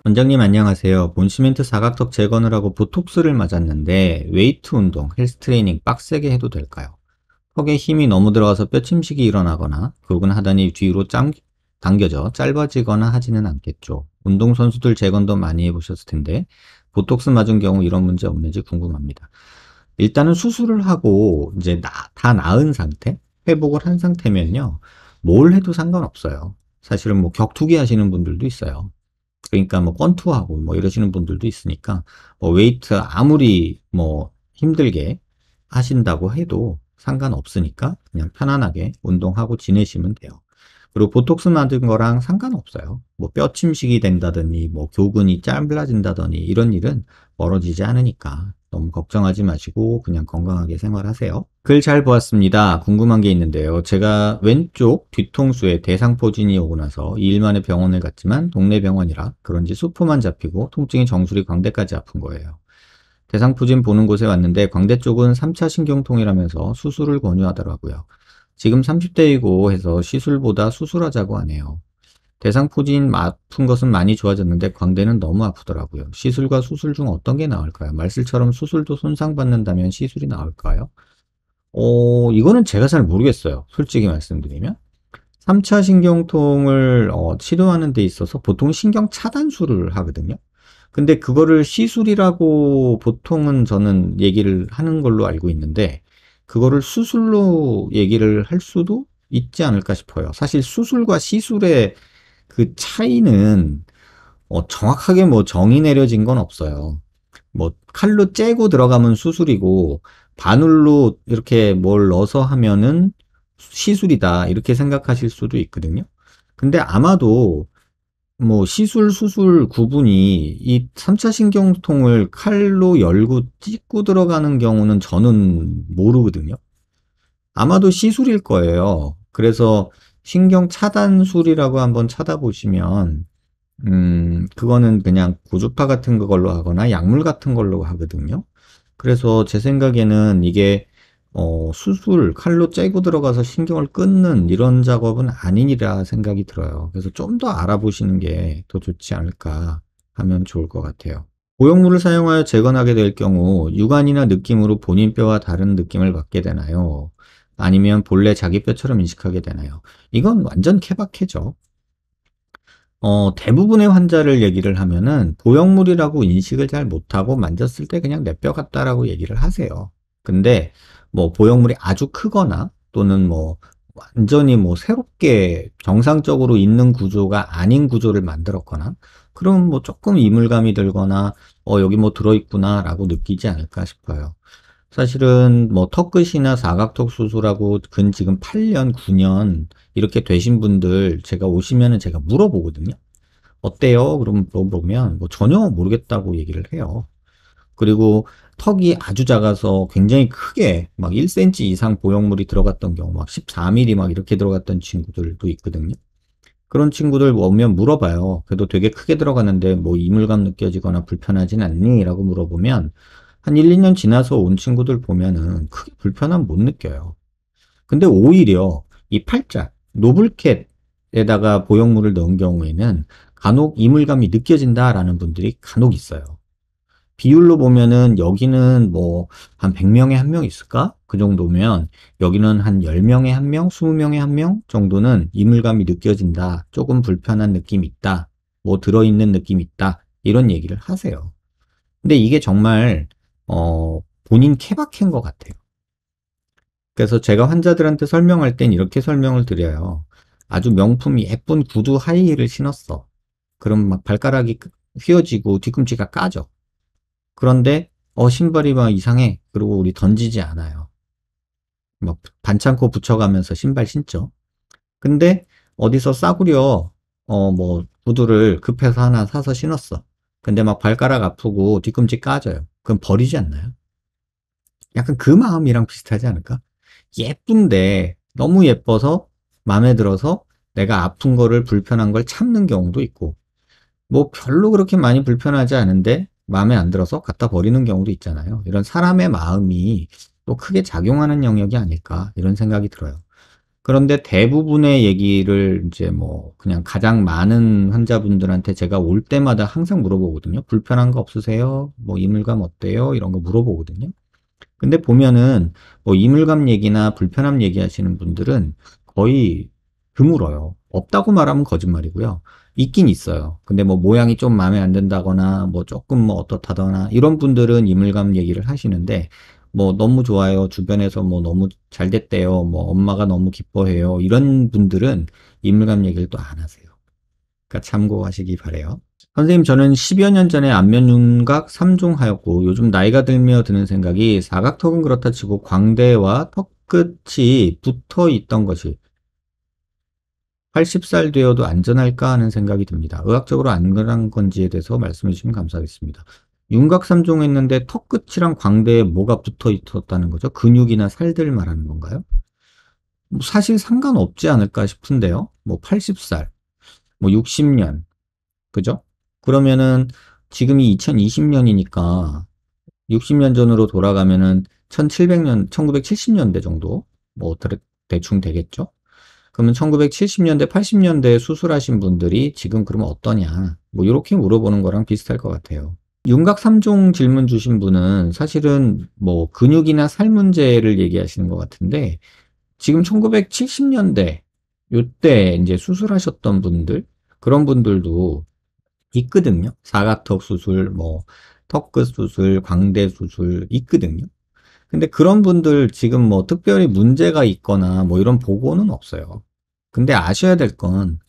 원장님 안녕하세요. 본시멘트 사각턱 재건을 하고 보톡스를 맞았는데 웨이트 운동, 헬스 트레이닝 빡세게 해도 될까요? 턱에 힘이 너무 들어가서 뼈침식이 일어나거나 굵은 하단이 뒤로 당겨져 짧아지거나 하지는 않겠죠. 운동선수들 재건도 많이 해보셨을 텐데 보톡스 맞은 경우 이런 문제 없는지 궁금합니다. 일단은 수술을 하고 이제 다 나은 상태, 회복을 한 상태면요. 뭘 해도 상관없어요. 사실은 뭐 격투기 하시는 분들도 있어요. 그러니까 뭐 권투하고 뭐 이러시는 분들도 있으니까 뭐 웨이트 아무리 뭐 힘들게 하신다고 해도 상관없으니까 그냥 편안하게 운동하고 지내시면 돼요. 그리고 보톡스 맞은 거랑 상관없어요. 뭐 뼈 침식이 된다더니 뭐 교근이 짧아진다더니 이런 일은 멀어지지 않으니까 너무 걱정하지 마시고 그냥 건강하게 생활하세요. 글 잘 보았습니다. 궁금한 게 있는데요. 제가 왼쪽 뒤통수에 대상포진이 오고 나서 2일 만에 병원을 갔지만 동네 병원이라 그런지 수포만 잡히고 통증이 정수리 광대까지 아픈 거예요. 대상포진 보는 곳에 왔는데 광대 쪽은 3차 신경통이라면서 수술을 권유하더라고요. 지금 30대이고 해서 시술보다 수술하자고 하네요. 대상포진 아픈 것은 많이 좋아졌는데 광대는 너무 아프더라고요. 시술과 수술 중 어떤 게 나을까요? 말씀처럼 수술도 손상받는다면 시술이 나을까요? 이거는 제가 잘 모르겠어요. 솔직히 말씀드리면. 3차 신경통을 치료하는 데 있어서 보통 신경 차단술을 하거든요. 근데 그거를 시술이라고 보통은 저는 얘기를 하는 걸로 알고 있는데, 그거를 수술로 얘기를 할 수도 있지 않을까 싶어요. 사실 수술과 시술의 그 차이는 정확하게 뭐 정의 내려진 건 없어요. 뭐 칼로 째고 들어가면 수술이고 바늘로 이렇게 뭘 넣어서 하면은 시술이다 이렇게 생각하실 수도 있거든요. 근데 아마도 뭐 시술 수술 구분이 이 3차 신경통을 칼로 열고 찢고 들어가는 경우는 저는 모르거든요. 아마도 시술일 거예요. 그래서 신경 차단술이라고 한번 찾아보시면 그거는 그냥 고주파 같은 걸로 하거나 약물 같은 걸로 하거든요. 그래서 제 생각에는 이게 수술, 칼로 째고 들어가서 신경을 끊는 이런 작업은 아니니라 생각이 들어요. 그래서 좀 더 알아보시는 게 더 좋지 않을까 하면 좋을 것 같아요. 보형물을 사용하여 재건하게 될 경우 육안이나 느낌으로 본인 뼈와 다른 느낌을 받게 되나요? 아니면 본래 자기 뼈처럼 인식하게 되나요? 이건 완전 케바케죠. 대부분의 환자를 얘기를 하면은 보형물이라고 인식을 잘 못하고 만졌을 때 그냥 내 뼈 같다라고 얘기를 하세요. 근데 뭐 보형물이 아주 크거나 또는 뭐 완전히 뭐 새롭게 정상적으로 있는 구조가 아닌 구조를 만들었거나 그럼 뭐 조금 이물감이 들거나 여기 뭐 들어있구나 라고 느끼지 않을까 싶어요. 사실은 뭐 턱끝이나 사각턱 수술하고 근 지금 8년, 9년 이렇게 되신 분들 제가 오시면은 제가 물어보거든요. 어때요? 그럼 물어보면 뭐 전혀 모르겠다고 얘기를 해요. 그리고 턱이 아주 작아서 굉장히 크게 막 1cm 이상 보형물이 들어갔던 경우 막 14mm 막 이렇게 들어갔던 친구들도 있거든요. 그런 친구들 오면 물어봐요. 그래도 되게 크게 들어갔는데 뭐 이물감 느껴지거나 불편하진 않니? 라고 물어보면 한 1, 2년 지나서 온 친구들 보면은 크게 불편함 못 느껴요. 근데 오히려 이 팔자, 노블캣에다가 보형물을 넣은 경우에는 간혹 이물감이 느껴진다라는 분들이 간혹 있어요. 비율로 보면은 여기는 뭐 한 100명에 한 명 있을까? 그 정도면 여기는 한 10명에 한 명, 20명에 한 명 정도는 이물감이 느껴진다. 조금 불편한 느낌이 있다. 뭐 들어있는 느낌이 있다. 이런 얘기를 하세요. 근데 이게 정말 본인 케바케인 것 같아요. 그래서 제가 환자들한테 설명할 땐 이렇게 설명을 드려요. 아주 명품 예쁜 구두 하이힐을 신었어. 그럼 막 발가락이 휘어지고 뒤꿈치가 까져. 그런데 신발이 막 이상해. 그리고 우리 던지지 않아요. 막 반창고 붙여가면서 신발 신죠. 근데 어디서 싸구려 뭐 구두를 급해서 하나 사서 신었어. 근데 막 발가락 아프고 뒤꿈치 까져요. 그럼 버리지 않나요? 약간 그 마음이랑 비슷하지 않을까? 예쁜데 너무 예뻐서 마음에 들어서 내가 아픈 거를 불편한 걸 참는 경우도 있고 뭐 별로 그렇게 많이 불편하지 않은데 마음에 안 들어서 갖다 버리는 경우도 있잖아요. 이런 사람의 마음이 또 크게 작용하는 영역이 아닐까 이런 생각이 들어요. 그런데 대부분의 얘기를 이제 뭐 그냥 가장 많은 환자분들한테 제가 올 때마다 항상 물어보거든요. 불편한 거 없으세요? 뭐 이물감 어때요? 이런 거 물어보거든요. 근데 보면은 뭐 이물감 얘기나 불편함 얘기하시는 분들은 거의 드물어요. 없다고 말하면 거짓말이고요. 있긴 있어요. 근데 뭐 모양이 좀 마음에 안 든다거나 뭐 조금 뭐 어떻다거나 이런 분들은 이물감 얘기를 하시는데 뭐 너무 좋아요. 주변에서 뭐 너무 잘 됐대요. 뭐 엄마가 너무 기뻐해요. 이런 분들은 이물감 얘기를 또 안 하세요. 그러니까 참고하시기 바래요. 선생님, 저는 10여 년 전에 안면 윤곽 3종 하였고, 요즘 나이가 들며 드는 생각이 사각턱은 그렇다 치고 광대와 턱 끝이 붙어 있던 것이 80살 되어도 안전할까 하는 생각이 듭니다. 의학적으로 안전한 건지에 대해서 말씀해 주시면 감사하겠습니다. 윤곽 3종 했는데 턱 끝이랑 광대에 뭐가 붙어 있었다는 거죠? 근육이나 살들 말하는 건가요? 뭐 사실 상관없지 않을까 싶은데요. 뭐 80살, 뭐 60년, 그죠? 그러면은 지금이 2020년이니까 60년 전으로 돌아가면은 1700년, 1970년대 정도 뭐 대충 되겠죠? 그러면 1970년대, 80년대에 수술하신 분들이 지금 그러면 어떠냐? 뭐 이렇게 물어보는 거랑 비슷할 것 같아요. 윤곽 3종 질문 주신 분은 사실은 뭐 근육이나 살 문제를 얘기하시는 것 같은데 지금 1970년대 요때 이제 수술하셨던 분들 그런 분들도 있거든요. 사각턱 수술, 뭐 턱끝 수술, 광대 수술 있거든요. 근데 그런 분들 지금 뭐 특별히 문제가 있거나 뭐 이런 보고는 없어요. 근데 아셔야 될 건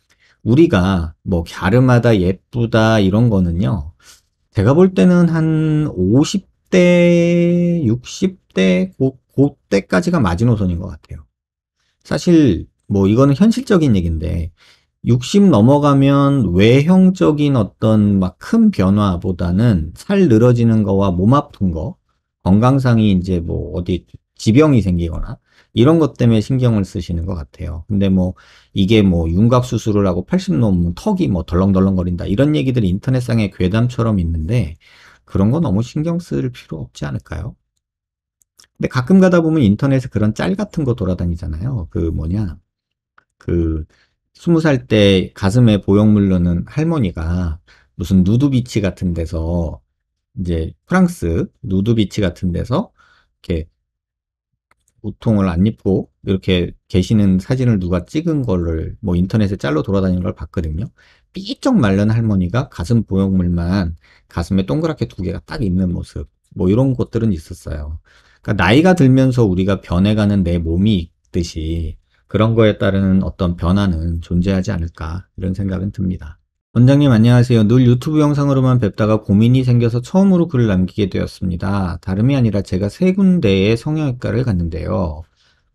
우리가 뭐 갸름하다, 예쁘다 이런 거는요. 제가 볼 때는 한 50대, 60대 그때까지가 마지노선인 것 같아요. 사실 뭐 이거는 현실적인 얘기인데 60 넘어가면 외형적인 어떤 막 큰 변화보다는 살 늘어지는 거와 몸 아픈 거, 건강상이 이제 뭐 어디 지병이 생기거나 이런 것 때문에 신경을 쓰시는 것 같아요. 근데 뭐 이게 뭐 윤곽 수술을 하고 80 넘으면 턱이 뭐 덜렁덜렁거린다 이런 얘기들이 인터넷상에 괴담처럼 있는데 그런 거 너무 신경 쓸 필요 없지 않을까요? 근데 가끔 가다 보면 인터넷에 그런 짤 같은 거 돌아다니잖아요. 그 뭐냐, 그 20살 때 가슴에 보형물 넣는 할머니가 무슨 누드비치 같은 데서 이제 프랑스 누드비치 같은 데서 이렇게 우통을 안 입고 이렇게 계시는 사진을 누가 찍은 거를 뭐 인터넷에 짤로 돌아다니는 걸 봤거든요. 삐쩍 마른 할머니가 가슴 보형물만 가슴에 동그랗게 두 개가 딱 있는 모습. 뭐 이런 것들은 있었어요. 그러니까 나이가 들면서 우리가 변해가는 내 몸이 있듯이 그런 거에 따른 어떤 변화는 존재하지 않을까 이런 생각은 듭니다. 원장님 안녕하세요. 늘 유튜브 영상으로만 뵙다가 고민이 생겨서 처음으로 글을 남기게 되었습니다. 다름이 아니라 제가 세 군데의 성형외과를 갔는데요.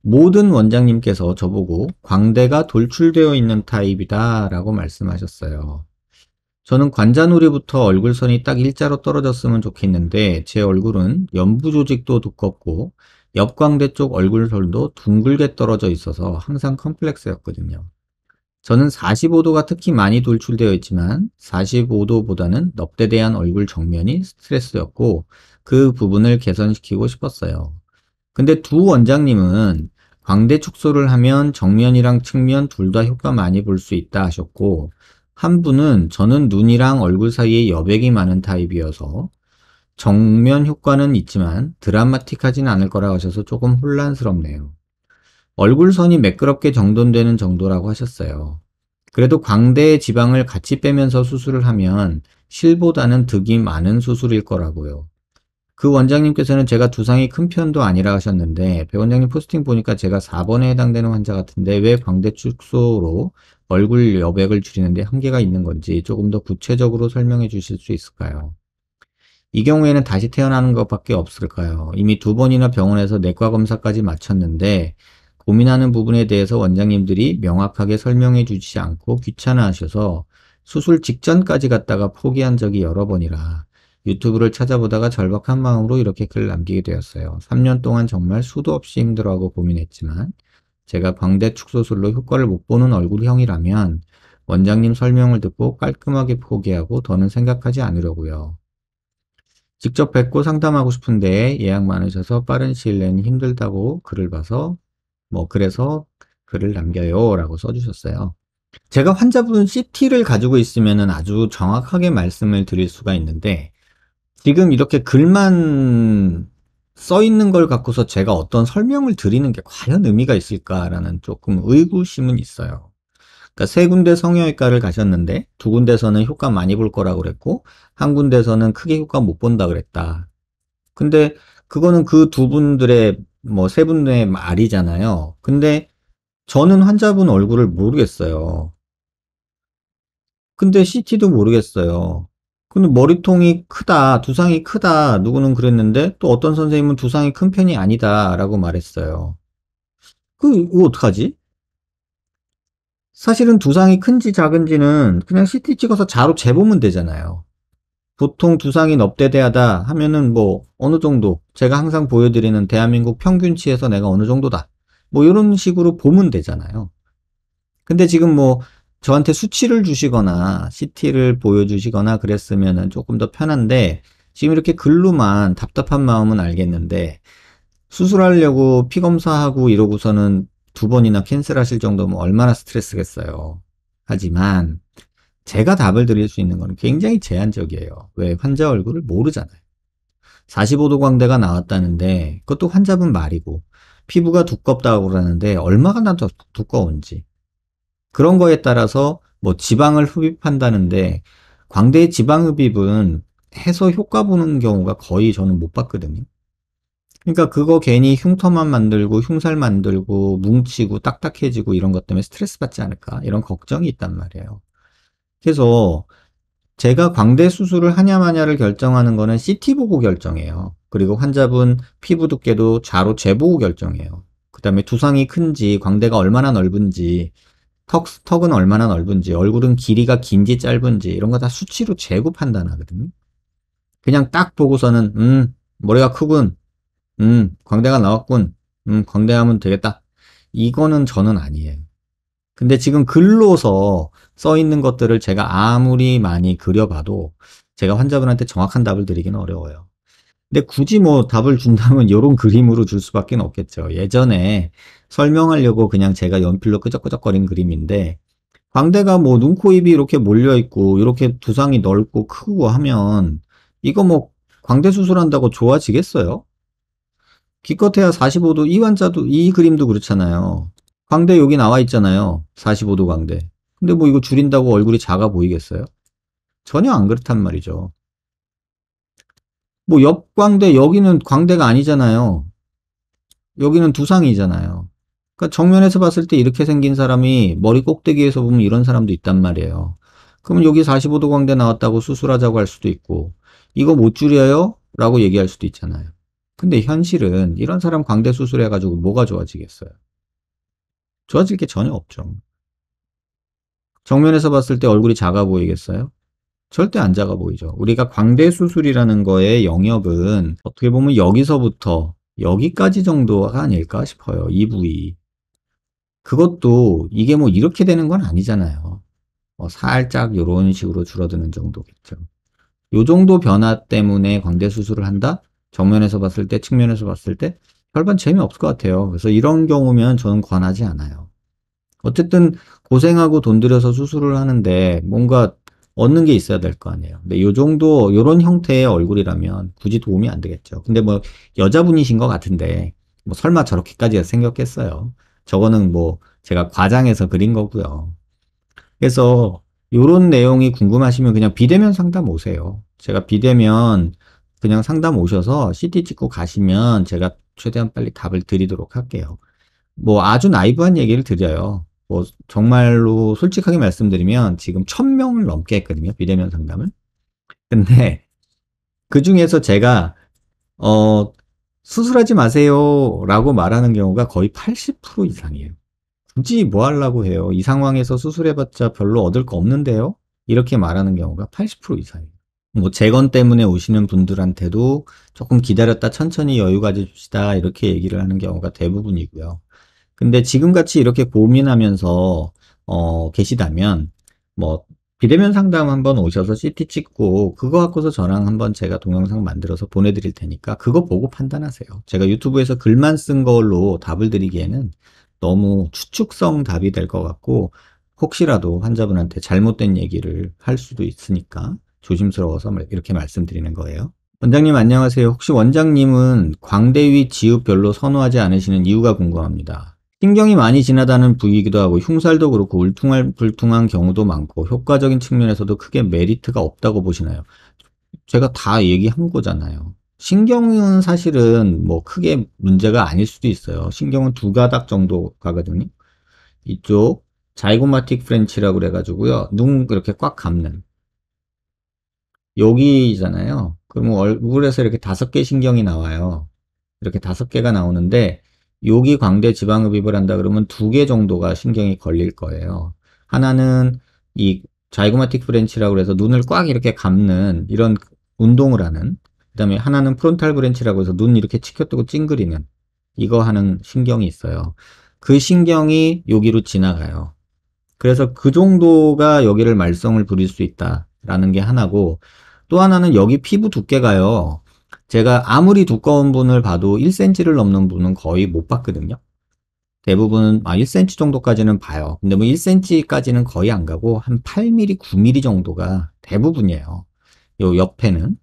모든 원장님께서 저보고 광대가 돌출되어 있는 타입이다 라고 말씀하셨어요. 저는 관자놀이부터 얼굴선이 딱 일자로 떨어졌으면 좋겠는데 제 얼굴은 연부 조직도 두껍고 옆광대 쪽 얼굴선도 둥글게 떨어져 있어서 항상 컴플렉스였거든요. 저는 45도가 특히 많이 돌출되어 있지만 45도보다는 넙대대한 얼굴 정면이 스트레스였고 그 부분을 개선시키고 싶었어요. 근데 두 원장님은 광대 축소를 하면 정면이랑 측면 둘 다 효과 많이 볼 수 있다 하셨고 한 분은 저는 눈이랑 얼굴 사이에 여백이 많은 타입이어서 정면 효과는 있지만 드라마틱하진 않을 거라 하셔서 조금 혼란스럽네요. 얼굴선이 매끄럽게 정돈되는 정도라고 하셨어요. 그래도 광대의 지방을 같이 빼면서 수술을 하면 실보다는 득이 많은 수술일 거라고요. 그 원장님께서는 제가 두상이 큰 편도 아니라 하셨는데 배 원장님 포스팅 보니까 제가 4번에 해당되는 환자 같은데 왜 광대 축소로 얼굴 여백을 줄이는데 한계가 있는 건지 조금 더 구체적으로 설명해 주실 수 있을까요? 이 경우에는 다시 태어나는 것밖에 없을까요? 이미 두 번이나 병원에서 내과 검사까지 마쳤는데 고민하는 부분에 대해서 원장님들이 명확하게 설명해 주지 않고 귀찮아 하셔서 수술 직전까지 갔다가 포기한 적이 여러 번이라 유튜브를 찾아보다가 절박한 마음으로 이렇게 글을 남기게 되었어요. 3년 동안 정말 수도 없이 힘들어하고 고민했지만 제가 광대 축소술로 효과를 못 보는 얼굴형이라면 원장님 설명을 듣고 깔끔하게 포기하고 더는 생각하지 않으려고요. 직접 뵙고 상담하고 싶은데 예약 많으셔서 빠른 시일 내는 힘들다고 글을 봐서 그래서 글을 남겨요 라고 써주셨어요. 제가 환자분 CT를 가지고 있으면 아주 정확하게 말씀을 드릴 수가 있는데 지금 이렇게 글만 써 있는 걸 갖고서 제가 어떤 설명을 드리는 게 과연 의미가 있을까라는 조금 의구심은 있어요. 그러니까 세 군데 성형외과를 가셨는데 두 군데서는 효과 많이 볼 거라고 그랬고 한 군데서는 크게 효과 못 본다 그랬다. 근데 그거는 그 두 분들의 뭐 세 분의 말이잖아요. 근데 저는 환자분 얼굴을 모르겠어요. 근데 CT도 모르겠어요. 근데 머리통이 크다, 두상이 크다, 누구는 그랬는데 또 어떤 선생님은 두상이 큰 편이 아니다 라고 말했어요. 이거 어떡하지? 사실은 두상이 큰지 작은지는 그냥 CT 찍어서 자로 재보면 되잖아요. 보통 두상이 넙대대하다 하면은 뭐 어느 정도 제가 항상 보여드리는 대한민국 평균치에서 내가 어느 정도다. 뭐 이런 식으로 보면 되잖아요. 근데 지금 뭐 저한테 수치를 주시거나 CT를 보여주시거나 그랬으면은 조금 더 편한데 지금 이렇게 글로만 답답한 마음은 알겠는데 수술하려고 피 검사하고 이러고서는 두 번이나 캔슬하실 정도면 얼마나 스트레스겠어요. 하지만 제가 답을 드릴 수 있는 건 굉장히 제한적이에요. 왜? 환자 얼굴을 모르잖아요. 45도 광대가 나왔다는데 그것도 환자분 말이고 피부가 두껍다고 그러는데 얼마나 더 두꺼운지 그런 거에 따라서 뭐 지방을 흡입한다는데 광대의 지방 흡입은 해서 효과 보는 경우가 거의 저는 못 봤거든요. 그러니까 그거 괜히 흉터만 만들고 흉살 만들고 뭉치고 딱딱해지고 이런 것 때문에 스트레스 받지 않을까 이런 걱정이 있단 말이에요. 그래서 제가 광대 수술을 하냐 마냐를 결정하는 거는 CT 보고 결정해요. 그리고 환자분 피부 두께도 자로 재보고 결정해요. 그 다음에 두상이 큰지 광대가 얼마나 넓은지 턱은 얼마나 넓은지 얼굴은 길이가 긴지 짧은지 이런 거 다 수치로 재고 판단하거든요. 그냥 딱 보고서는 머리가 크군, 광대가 나왔군, 광대하면 되겠다. 이거는 저는 아니에요. 근데 지금 글로서 써 있는 것들을 제가 아무리 많이 그려봐도 제가 환자분한테 정확한 답을 드리기는 어려워요. 근데 굳이 뭐 답을 준다면 이런 그림으로 줄 수밖에 없겠죠. 예전에 설명하려고 그냥 제가 연필로 끄적끄적거린 그림인데 광대가 뭐 눈, 코, 입이 이렇게 몰려있고 이렇게 두상이 넓고 크고 하면 이거 뭐 광대 수술한다고 좋아지겠어요? 기껏해야 45도 이 환자도 이 그림도 그렇잖아요. 광대 여기 나와 있잖아요. 45도 광대. 근데 뭐 이거 줄인다고 얼굴이 작아 보이겠어요? 전혀 안 그렇단 말이죠. 뭐 옆광대 여기는 광대가 아니잖아요. 여기는 두상이잖아요. 그러니까 정면에서 봤을 때 이렇게 생긴 사람이 머리 꼭대기에서 보면 이런 사람도 있단 말이에요. 그러면 여기 45도 광대 나왔다고 수술하자고 할 수도 있고 이거 못 줄여요? 라고 얘기할 수도 있잖아요. 근데 현실은 이런 사람 광대 수술해가지고 뭐가 좋아지겠어요? 좋아질 게 전혀 없죠. 정면에서 봤을 때 얼굴이 작아 보이겠어요? 절대 안 작아 보이죠. 우리가 광대 수술이라는 거의 영역은 어떻게 보면 여기서부터 여기까지 정도가 아닐까 싶어요. 이 부위. 그것도 이게 뭐 이렇게 되는 건 아니잖아요. 살짝 이런 식으로 줄어드는 정도겠죠. 요 정도 변화 때문에 광대 수술을 한다? 정면에서 봤을 때, 측면에서 봤을 때 별반 재미없을 것 같아요. 그래서 이런 경우면 저는 권하지 않아요. 어쨌든 고생하고 돈 들여서 수술을 하는데 뭔가 얻는 게 있어야 될 거 아니에요. 근데 요 정도, 요런 형태의 얼굴이라면 굳이 도움이 안 되겠죠. 근데 뭐 여자분이신 것 같은데 뭐 설마 저렇게까지 생겼겠어요. 저거는 뭐 제가 과장해서 그린 거고요. 그래서 요런 내용이 궁금하시면 그냥 비대면 상담 오세요. 제가 비대면 그냥 상담 오셔서 CT 찍고 가시면 제가 최대한 빨리 답을 드리도록 할게요. 뭐 아주 나이브한 얘기를 드려요. 뭐 정말로 솔직하게 말씀드리면 지금 1000명을 넘게 했거든요. 비대면 상담을. 근데 그 중에서 제가 어 수술하지 마세요 라고 말하는 경우가 거의 80% 이상이에요. 굳이 뭐 하려고 해요? 이 상황에서 수술해봤자 별로 얻을 거 없는데요? 이렇게 말하는 경우가 80% 이상이에요. 뭐 재건 때문에 오시는 분들한테도 조금 기다렸다 천천히 여유 가져줍시다 이렇게 얘기를 하는 경우가 대부분이고요. 근데 지금같이 이렇게 고민하면서 계시다면 뭐 비대면 상담 한번 오셔서 CT 찍고 그거 갖고서 저랑 한번 제가 동영상 만들어서 보내드릴 테니까 그거 보고 판단하세요. 제가 유튜브에서 글만 쓴 걸로 답을 드리기에는 너무 추측성 답이 될 것 같고 혹시라도 환자분한테 잘못된 얘기를 할 수도 있으니까 조심스러워서 이렇게 말씀드리는 거예요. 원장님 안녕하세요. 혹시 원장님은 광대위 지읍 별로 선호하지 않으시는 이유가 궁금합니다. 신경이 많이 지나다는 부위이기도 하고 흉살도 그렇고 울퉁불퉁한 경우도 많고 효과적인 측면에서도 크게 메리트가 없다고 보시나요? 제가 다 얘기한 거잖아요. 신경은 사실은 뭐 크게 문제가 아닐 수도 있어요. 신경은 두 가닥 정도 가거든요. 이쪽 자이고마틱 프렌치라고 그래가지고요. 눈 이렇게 꽉 감는 여기잖아요. 그러면 얼굴에서 이렇게 5개 신경이 나와요. 이렇게 5개가 나오는데 여기 광대 지방흡입을 한다 그러면 2개 정도가 신경이 걸릴 거예요. 하나는 이 자이고마틱 브랜치라고 해서 눈을 꽉 이렇게 감는 이런 운동을 하는, 그 다음에 하나는 프론탈 브랜치라고 해서 눈 이렇게 치켜뜨고 찡그리는 이거 하는 신경이 있어요. 그 신경이 여기로 지나가요. 그래서 그 정도가 여기를 말썽을 부릴 수 있다라는 게 하나고, 또 하나는 여기 피부 두께가요. 제가 아무리 두꺼운 분을 봐도 1cm를 넘는 분은 거의 못 봤거든요. 대부분 1cm 정도까지는 봐요. 근데 뭐 1cm까지는 거의 안 가고 한 8mm, 9mm 정도가 대부분이에요. 요 옆에는.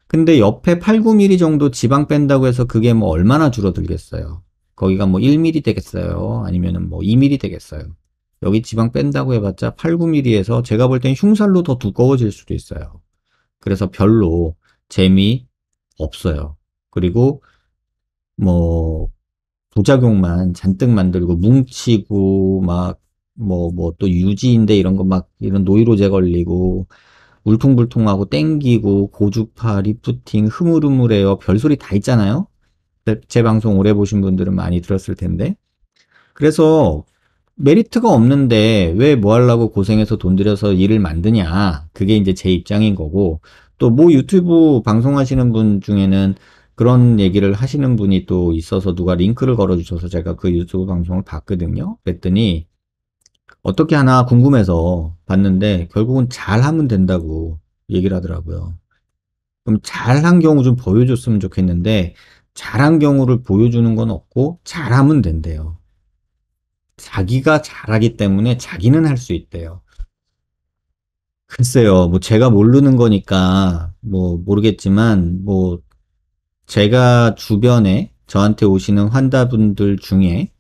근데 옆에 8, 9mm 정도 지방 뺀다고 해서 그게 뭐 얼마나 줄어들겠어요. 거기가 뭐 1mm 되겠어요. 아니면은 뭐 2mm 되겠어요. 여기 지방 뺀다고 해봤자 8, 9mm에서 제가 볼 땐 흉살로 더 두꺼워질 수도 있어요. 그래서 별로 재미 없어요. 그리고 뭐 부작용만 잔뜩 만들고 뭉치고 막 뭐 또 유지인데 이런 거 막 이런 노이로제 걸리고 울퉁불퉁하고 땡기고 고주파 리프팅 흐물흐물해요. 별소리 다 있잖아요. 제 방송 오래 보신 분들은 많이 들었을 텐데. 그래서 메리트가 없는데 왜 뭐 하려고 고생해서 돈 들여서 일을 만드냐. 그게 이제 제 입장인 거고. 또 뭐 유튜브 방송하시는 분 중에는 그런 얘기를 하시는 분이 또 있어서 누가 링크를 걸어주셔서 제가 그 유튜브 방송을 봤거든요. 그랬더니 어떻게 하나 궁금해서 봤는데 결국은 잘하면 된다고 얘기를 하더라고요. 그럼 잘한 경우 좀 보여줬으면 좋겠는데 잘한 경우를 보여주는 건 없고 잘하면 된대요. 자기가 잘하기 때문에 자기는 할 수 있대요. 글쎄요, 뭐 제가 모르는 거니까 뭐 모르겠지만 뭐 제가 주변에 저한테 오시는 환자분들 중에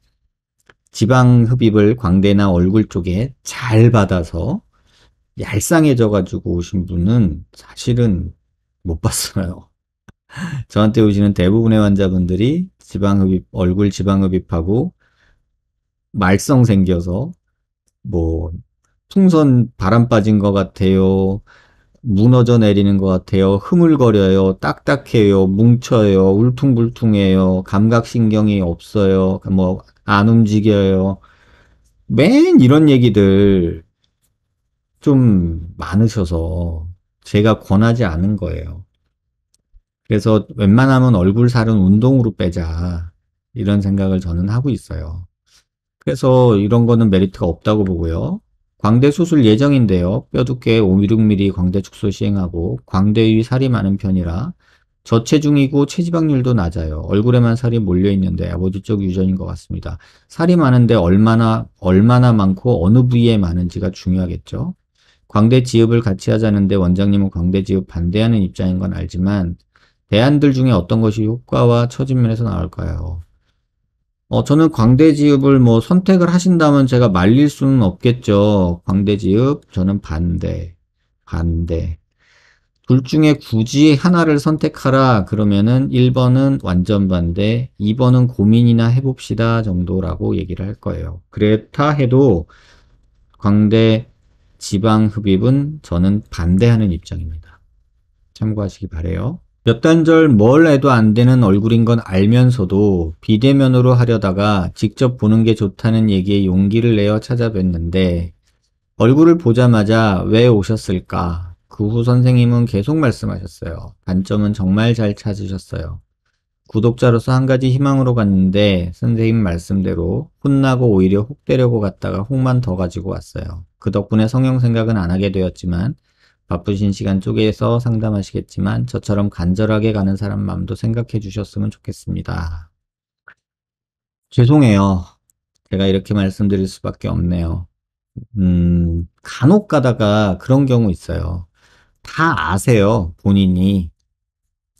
지방 흡입을 광대나 얼굴 쪽에 잘 받아서 얄쌍해져 가지고 오신 분은 사실은 못 봤어요. 저한테 오시는 대부분의 환자분들이 지방 흡입, 얼굴 지방 흡입하고 말썽 생겨서 뭐 풍선 바람 빠진 것 같아요. 무너져 내리는 것 같아요. 흐물거려요. 딱딱해요. 뭉쳐요. 울퉁불퉁해요. 감각신경이 없어요. 뭐 안 움직여요. 맨 이런 얘기들 좀 많으셔서 제가 권하지 않은 거예요. 그래서 웬만하면 얼굴 살은 운동으로 빼자. 이런 생각을 저는 하고 있어요. 그래서 이런 거는 메리트가 없다고 보고요. 광대 수술 예정인데요. 뼈 두께 5, 6mm 광대 축소 시행하고 광대 위 살이 많은 편이라 저체중이고 체지방률도 낮아요. 얼굴에만 살이 몰려 있는데 아버지 쪽 유전인 것 같습니다. 살이 많은데 얼마나 많고 어느 부위에 많은지가 중요하겠죠. 광대 지읍을 같이 하자는데 원장님은 광대 지읍 반대하는 입장인 건 알지만 대안들 중에 어떤 것이 효과와 처진 면에서 나올까요? 저는 광대지읍을 뭐 선택을 하신다면 제가 말릴 수는 없겠죠. 광대지읍, 저는 반대. 둘 중에 굳이 하나를 선택하라 그러면은 1번은 완전 반대, 2번은 고민이나 해봅시다 정도라고 얘기를 할 거예요. 그렇다 해도 광대 지방 흡입은 저는 반대하는 입장입니다. 참고하시기 바래요. 몇 단절 뭘 해도 안 되는 얼굴인 건 알면서도 비대면으로 하려다가 직접 보는 게 좋다는 얘기에 용기를 내어 찾아뵀는데 얼굴을 보자마자 왜 오셨을까? 그 후 선생님은 계속 말씀하셨어요. 단점은 정말 잘 찾으셨어요. 구독자로서 한 가지 희망으로 갔는데 선생님 말씀대로 혼나고 오히려 혹되려고 갔다가 혹만 더 가지고 왔어요. 그 덕분에 성형 생각은 안 하게 되었지만 바쁘신 시간 쪼개서 상담하시겠지만 저처럼 간절하게 가는 사람 마음도 생각해 주셨으면 좋겠습니다. 죄송해요. 제가 이렇게 말씀드릴 수밖에 없네요. 간혹 가다가 그런 경우 있어요. 다 아세요, 본인이.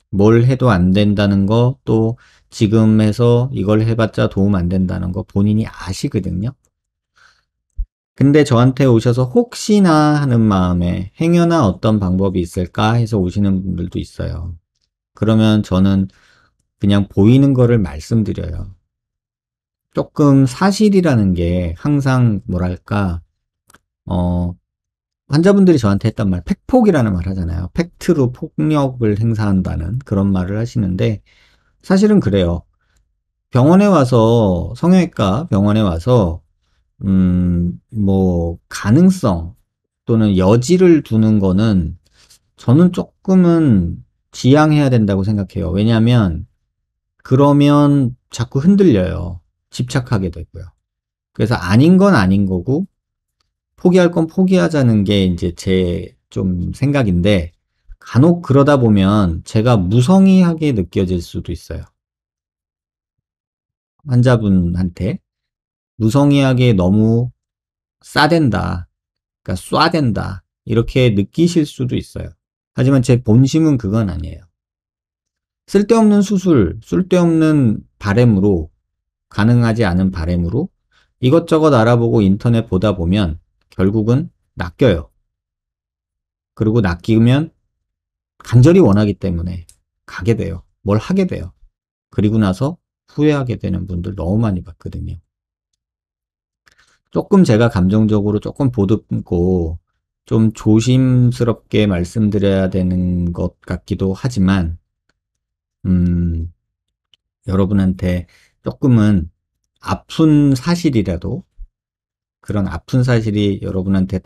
뭘 해도 안 된다는 거, 또 지금 해서 이걸 해봤자 도움 안 된다는 거 본인이 아시거든요. 근데 저한테 오셔서 혹시나 하는 마음에 행여나 어떤 방법이 있을까 해서 오시는 분들도 있어요. 그러면 저는 그냥 보이는 거를 말씀드려요. 조금 사실이라는 게 항상 뭐랄까, 어, 환자분들이 저한테 했던 말, 팩폭이라는 말 하잖아요. 팩트로 폭력을 행사한다는 그런 말을 하시는데, 사실은 그래요. 병원에 와서, 성형외과 병원에 와서, 뭐, 가능성 또는 여지를 두는 거는 저는 조금은 지양해야 된다고 생각해요. 왜냐하면, 그러면 자꾸 흔들려요. 집착하게 되고요. 그래서 아닌 건 아닌 거고, 포기할 건 포기하자는 게 이제 제 좀 생각인데, 간혹 그러다 보면 제가 무성의하게 느껴질 수도 있어요. 환자분한테. 무성의하게 너무 싸댄다. 그러니까 쏴댄다. 이렇게 느끼실 수도 있어요. 하지만 제 본심은 그건 아니에요. 쓸데없는 수술, 쓸데없는 바램으로, 가능하지 않은 바램으로 이것저것 알아보고 인터넷 보다 보면 결국은 낚여요. 그리고 낚이면 간절히 원하기 때문에 가게 돼요. 뭘 하게 돼요. 그리고 나서 후회하게 되는 분들 너무 많이 봤거든요. 조금 제가 감정적으로 조금 보듬고 좀 조심스럽게 말씀드려야 되는 것 같기도 하지만, 음, 여러분한테 조금은 아픈 사실이라도, 그런 아픈 사실이 여러분한테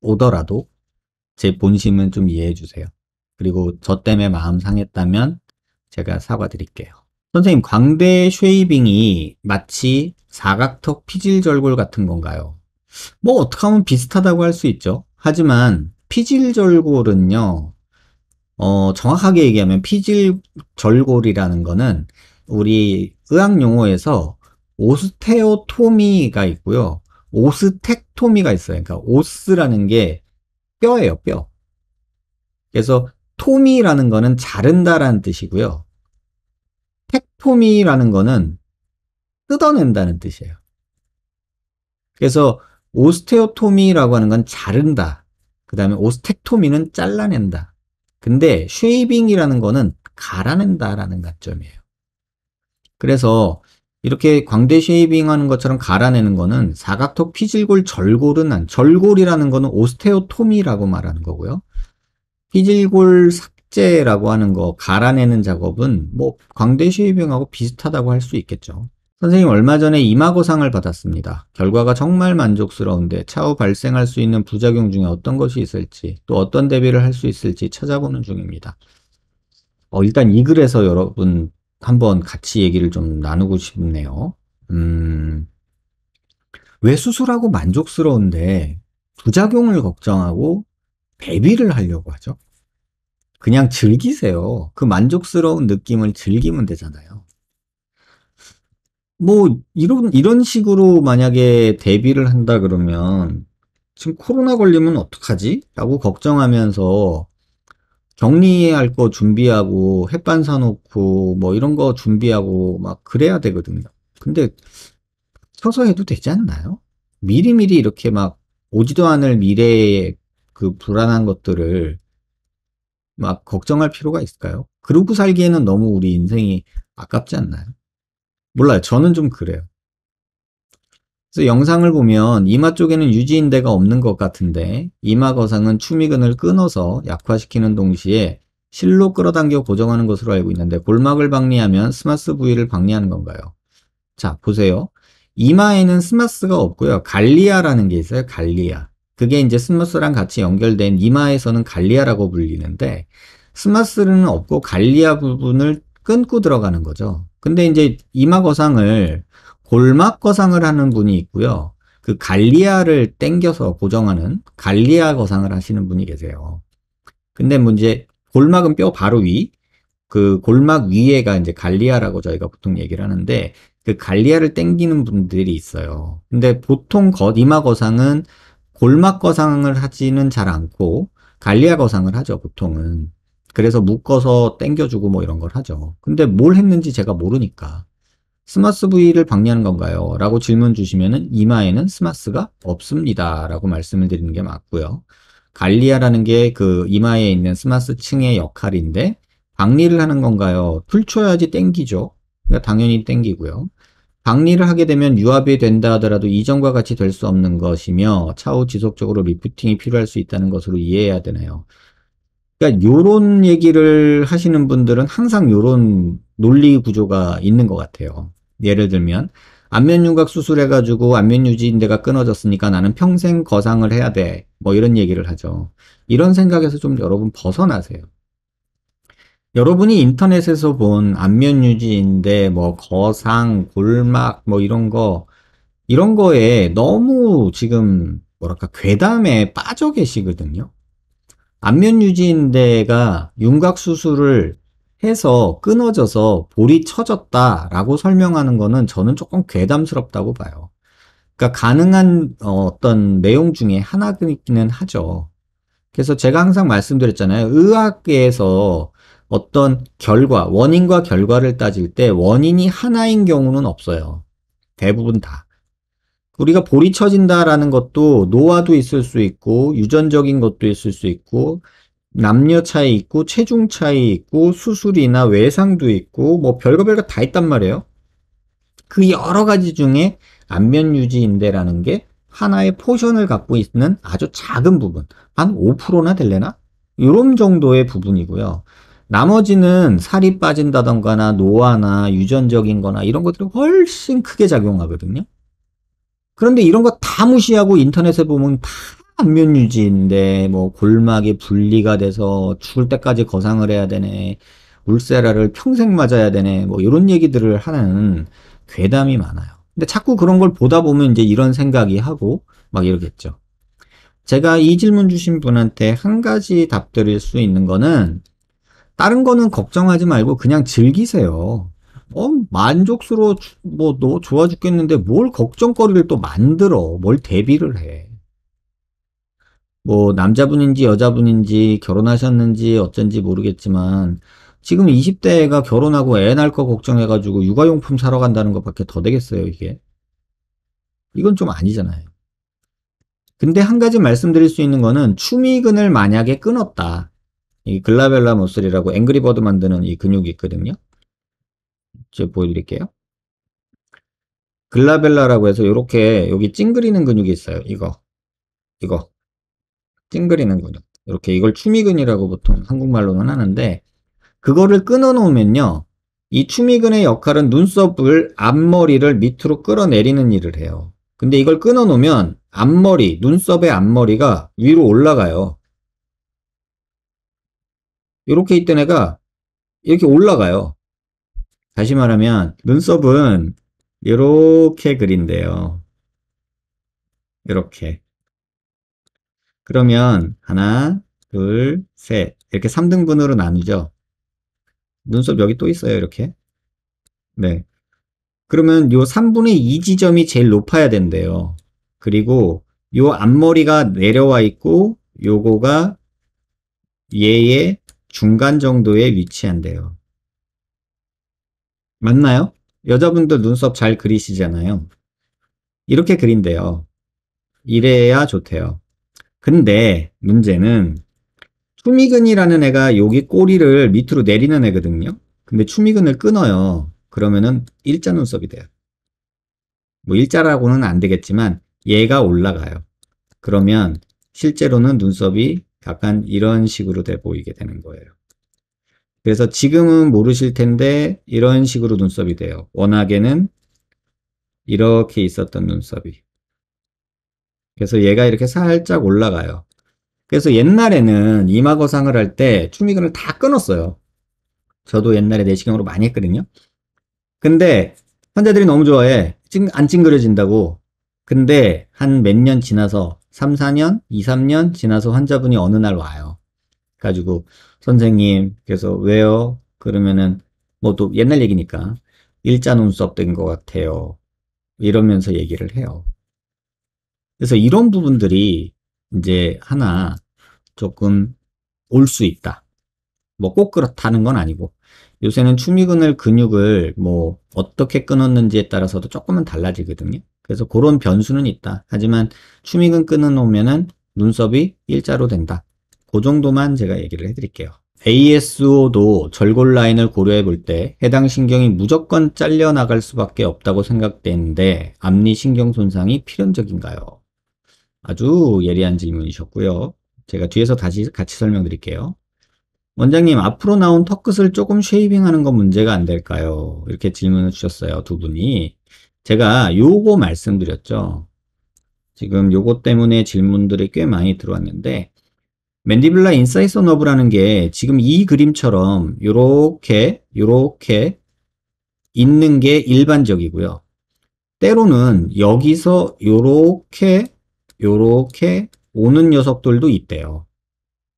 다가오더라도 제 본심은 좀 이해해 주세요. 그리고 저 때문에 마음 상했다면 제가 사과드릴게요. 선생님, 광대 쉐이빙이 마치 사각턱 피질절골 같은 건가요? 뭐 어떻게 하면 비슷하다고 할 수 있죠. 하지만 피질절골은요, 정확하게 얘기하면 피질절골이라는 거는 우리 의학 용어에서 오스테오토미가 있고요. 오스텍토미가 있어요. 그러니까 오스라는 게 뼈예요, 뼈. 그래서 토미라는 거는 자른다라는 뜻이고요. 텍토미라는 거는 뜯어낸다는 뜻이에요. 그래서 오스테오토미라고 하는 건 자른다. 그 다음에 오스텍토미는 잘라낸다. 근데 쉐이빙이라는 거는 갈아낸다라는 관점이에요. 그래서 이렇게 광대 쉐이빙 하는 것처럼 갈아내는 거는 사각턱 피질골 절골은 절골이라는 거는 오스테오토미라고 말하는 거고요. 피질골 삭제라고 하는 거 갈아내는 작업은 뭐 광대 쉐이빙하고 비슷하다고 할 수 있겠죠. 선생님 얼마 전에 이마 거상을 받았습니다. 결과가 정말 만족스러운데 차후 발생할 수 있는 부작용 중에 어떤 것이 있을지 또 어떤 대비를 할 수 있을지 찾아보는 중입니다. 일단 이 글에서 여러분 한번 같이 얘기를 좀 나누고 싶네요. 왜 수술하고 만족스러운데 부작용을 걱정하고 대비를 하려고 하죠? 그냥 즐기세요. 그 만족스러운 느낌을 즐기면 되잖아요. 뭐, 이런 식으로 만약에 대비를 한다 그러면, 지금 코로나 걸리면 어떡하지? 라고 걱정하면서 격리할 거 준비하고, 햇반 사놓고, 뭐 이런 거 준비하고, 막 그래야 되거든요. 근데, 서서 해도 되지 않나요? 미리미리 이렇게 막 오지도 않을 미래의 그 불안한 것들을 막 걱정할 필요가 있을까요? 그러고 살기에는 너무 우리 인생이 아깝지 않나요? 몰라요. 저는 좀 그래요. 그래서 영상을 보면 이마 쪽에는 유지인대가 없는 것 같은데 이마 거상은 추미근을 끊어서 약화시키는 동시에 실로 끌어당겨 고정하는 것으로 알고 있는데 골막을 박리하면 스마스 부위를 박리하는 건가요? 자, 보세요. 이마에는 스마스가 없고요. 갈리아라는 게 있어요. 갈리아. 그게 이제 스마스랑 같이 연결된 이마에서는 갈리아라고 불리는데 스마스는 없고 갈리아 부분을 끊고 들어가는 거죠. 근데 이제 이마 거상을 골막 거상을 하는 분이 있고요. 그 갈리아를 당겨서 고정하는 갈리아 거상을 하시는 분이 계세요. 근데 문제 골막은 뼈 바로 위, 그 골막 위에가 이제 갈리아라고 저희가 보통 얘기를 하는데 그 갈리아를 땡기는 분들이 있어요. 근데 보통 이마 거상은 골막 거상을 하지는 잘 않고 갈리아 거상을 하죠, 보통은. 그래서 묶어서 땡겨주고 뭐 이런 걸 하죠. 근데 뭘 했는지 제가 모르니까. 스마스 부위를 박리하는 건가요? 라고 질문 주시면은 이마에는 스마스가 없습니다. 라고 말씀을 드리는 게 맞고요. 갈리아라는 게 그 이마에 있는 스마스 층의 역할인데 박리를 하는 건가요? 툴 쳐야지 땡기죠. 그러니까 당연히 땡기고요. 박리를 하게 되면 유압이 된다 하더라도 이전과 같이 될 수 없는 것이며 차후 지속적으로 리프팅이 필요할 수 있다는 것으로 이해해야 되나요? 그러니까 요런 얘기를 하시는 분들은 항상 요런 논리 구조가 있는 것 같아요. 예를 들면 안면 윤곽 수술해가지고 안면 유지인대가 끊어졌으니까 나는 평생 거상을 해야 돼. 뭐 이런 얘기를 하죠. 이런 생각에서 좀 여러분 벗어나세요. 여러분이 인터넷에서 본 안면 유지인대, 뭐 거상, 골막, 뭐 이런 거에 너무 지금 뭐랄까 괴담에 빠져 계시거든요. 안면 유지인대가 윤곽 수술을 해서 끊어져서 볼이 처졌다라고 설명하는 거는 저는 조금 괴담스럽다고 봐요. 그러니까 가능한 어떤 내용 중에 하나이기는 하죠. 그래서 제가 항상 말씀드렸잖아요. 의학계에서 어떤 결과, 원인과 결과를 따질 때 원인이 하나인 경우는 없어요. 대부분 다. 우리가 볼이 처진다라는 것도 노화도 있을 수 있고 유전적인 것도 있을 수 있고 남녀 차이 있고 체중 차이 있고 수술이나 외상도 있고 뭐 별거 별거 다 있단 말이에요. 그 여러 가지 중에 안면 유지인대라는 게 하나의 포션을 갖고 있는 아주 작은 부분, 한 5%나 될래나? 이런 정도의 부분이고요. 나머지는 살이 빠진다던가나 노화나 유전적인 거나 이런 것들이 훨씬 크게 작용하거든요. 그런데 이런 거 다 무시하고 인터넷에 보면 다 안면 유지인데 뭐 골막이 분리가 돼서 죽을 때까지 거상을 해야 되네. 울세라를 평생 맞아야 되네. 뭐 이런 얘기들을 하는 괴담이 많아요. 근데 자꾸 그런 걸 보다 보면 이제 이런 생각이 하고 막 이러겠죠. 제가 이 질문 주신 분한테 한 가지 답 드릴 수 있는 거는 다른 거는 걱정하지 말고 그냥 즐기세요. 만족스러워, 뭐, 너 좋아 죽겠는데 뭘 걱정거리를 또 만들어. 뭘 대비를 해. 뭐, 남자분인지 여자분인지 결혼하셨는지 어쩐지 모르겠지만, 지금 20대가 결혼하고 애 낳을 거 걱정해가지고 육아용품 사러 간다는 것밖에 더 되겠어요, 이게. 이건 좀 아니잖아요. 근데 한 가지 말씀드릴 수 있는 거는 추미근을 만약에 끊었다. 이 글라벨라 머슬이라고 앵그리버드 만드는 이 근육이 있거든요. 제가 보여드릴게요. 글라벨라라고 해서 이렇게 여기 찡그리는 근육이 있어요. 이거 찡그리는 근육. 이렇게 이걸 추미근이라고 보통 한국말로는 하는데 그거를 끊어 놓으면요. 이 추미근의 역할은 눈썹을 앞머리를 밑으로 끌어내리는 일을 해요. 근데 이걸 끊어 놓으면 앞머리, 눈썹의 앞머리가 위로 올라가요. 이렇게 있던 애가 이렇게 올라가요. 다시 말하면 눈썹은 이렇게 그린대요. 이렇게. 그러면 하나, 둘, 셋 이렇게 3등분으로 나누죠. 눈썹 여기 또 있어요. 이렇게. 네. 그러면 요 3분의 2 지점이 제일 높아야 된대요. 그리고 요 앞머리가 내려와 있고 요거가 얘의 중간 정도에 위치한대요. 맞나요? 여자분들 눈썹 잘 그리시잖아요. 이렇게 그린대요. 이래야 좋대요. 근데 문제는 추미근이라는 애가 여기 꼬리를 밑으로 내리는 애거든요. 근데 추미근을 끊어요. 그러면은 일자 눈썹이 돼요. 뭐 일자라고는 안 되겠지만 얘가 올라가요. 그러면 실제로는 눈썹이 약간 이런 식으로 돼 보이게 되는 거예요. 그래서 지금은 모르실 텐데 이런 식으로 눈썹이 돼요. 워낙에는 이렇게 있었던 눈썹이. 그래서 얘가 이렇게 살짝 올라가요. 그래서 옛날에는 이마 거상을 할 때 추미근을 다 끊었어요. 저도 옛날에 내시경으로 많이 했거든요. 근데 환자들이 너무 좋아해. 안 찡그려진다고. 근데 한 몇 년 지나서 3, 4년, 2, 3년 지나서 환자분이 어느 날 와요. 가지고 선생님 그래서 왜요? 그러면은 뭐 또 옛날 얘기니까 일자 눈썹 된 것 같아요. 이러면서 얘기를 해요. 그래서 이런 부분들이 이제 하나 조금 올 수 있다. 뭐 꼭 그렇다는 건 아니고, 요새는 추미근을 근육을 뭐 어떻게 끊었는지에 따라서도 조금은 달라지거든요. 그래서 그런 변수는 있다. 하지만 추미근 끊어놓으면은 눈썹이 일자로 된다. 그 정도만 제가 얘기를 해드릴게요. ASO도 절골 라인을 고려해 볼 때 해당 신경이 무조건 잘려나갈 수밖에 없다고 생각되는데 앞니 신경 손상이 필연적인가요? 아주 예리한 질문이셨고요. 제가 뒤에서 다시 같이 설명드릴게요. 원장님, 앞으로 나온 턱끝을 조금 쉐이빙하는 건 문제가 안 될까요? 이렇게 질문을 주셨어요, 두 분이. 제가 요거 말씀드렸죠. 지금 요거 때문에 질문들이 꽤 많이 들어왔는데, 맨디블라 인사이서 너브라는 게 지금 이 그림처럼 요렇게 있는 게 일반적이고요. 때로는 여기서 요렇게 오는 녀석들도 있대요.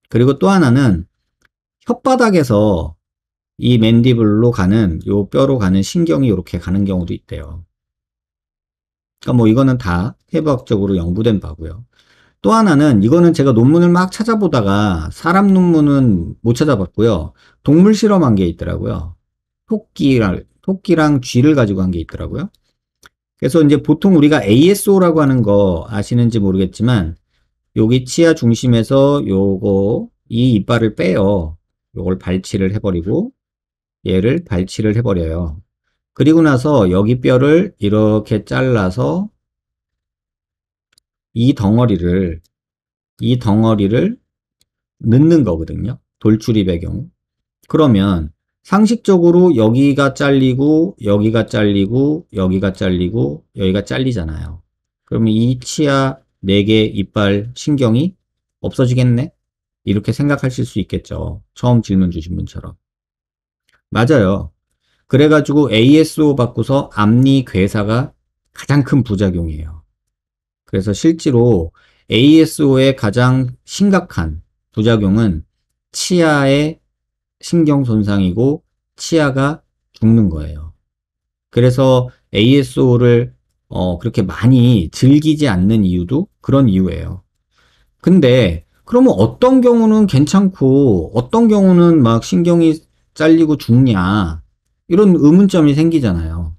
그리고 또 하나는 혓바닥에서 이 맨디블로 가는 요 뼈로 가는 신경이 이렇게 가는 경우도 있대요. 그러니까 뭐 이거는 다 해부학적으로 연구된 바고요. 또 하나는 이거는 제가 논문을 막 찾아보다가 사람 논문은 못 찾아봤고요. 동물 실험한 게 있더라고요. 토끼랑 쥐를 가지고 한 게 있더라고요. 그래서 이제 보통 우리가 ASO라고 하는 거 아시는지 모르겠지만 여기 치아 중심에서 요거 이 이빨을 빼요. 요걸 발치를 해버리고 얘를 발치를 해버려요. 그리고 나서 여기 뼈를 이렇게 잘라서 이 덩어리를 넣는 거거든요. 돌출입의 경우. 그러면 상식적으로 여기가 잘리고 여기가 잘리고 여기가 잘리고 여기가 잘리잖아요. 그러면 이 치아 4개 이빨 신경이 없어지겠네? 이렇게 생각하실 수 있겠죠. 처음 질문 주신 분처럼. 맞아요. 그래가지고 ASO 받고서 앞니 괴사가 가장 큰 부작용이에요. 그래서 실제로 ASO의 가장 심각한 부작용은 치아의 신경 손상이고 치아가 죽는 거예요. 그래서 ASO를 그렇게 많이 즐기지 않는 이유도 그런 이유예요. 근데 그러면 어떤 경우는 괜찮고 어떤 경우는 막 신경이 잘리고 죽냐 이런 의문점이 생기잖아요.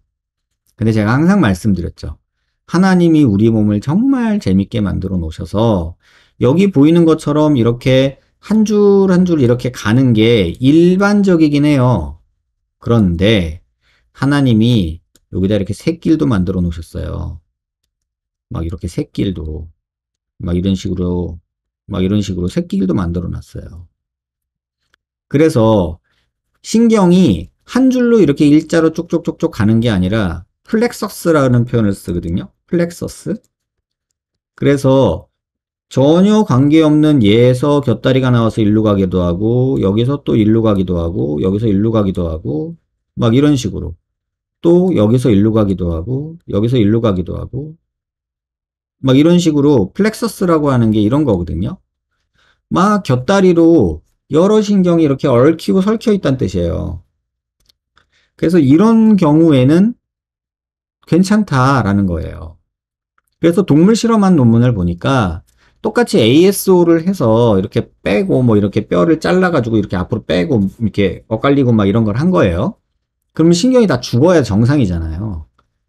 근데 제가 항상 말씀드렸죠. 하나님이 우리 몸을 정말 재밌게 만들어 놓으셔서 여기 보이는 것처럼 이렇게 한 줄 한 줄 이렇게 가는 게 일반적이긴 해요. 그런데 하나님이 여기다 이렇게 새길도 만들어 놓으셨어요. 막 이렇게 새길도 막 이런 식으로 새길도 만들어 놨어요. 그래서 신경이 한 줄로 이렇게 일자로 쭉쭉쭉쭉 가는 게 아니라 플렉서스라는 표현을 쓰거든요. 플렉서스. 그래서 전혀 관계없는 얘에서 곁다리가 나와서 일로 가기도 하고 여기서 또 일로 가기도 하고 여기서 일로 가기도 하고 막 이런 식으로 또 여기서 일로 가기도 하고 여기서 일로 가기도 하고 막 이런 식으로 플렉서스라고 하는 게 이런 거거든요. 막 곁다리로 여러 신경이 이렇게 얽히고 설켜 있다는 뜻이에요. 그래서 이런 경우에는 괜찮다라는 거예요. 그래서 동물 실험한 논문을 보니까 똑같이 ASO를 해서 이렇게 빼고 뭐 이렇게 뼈를 잘라가지고 이렇게 앞으로 빼고 이렇게 엇갈리고 막 이런 걸 한 거예요. 그러면 신경이 다 죽어야 정상이잖아요.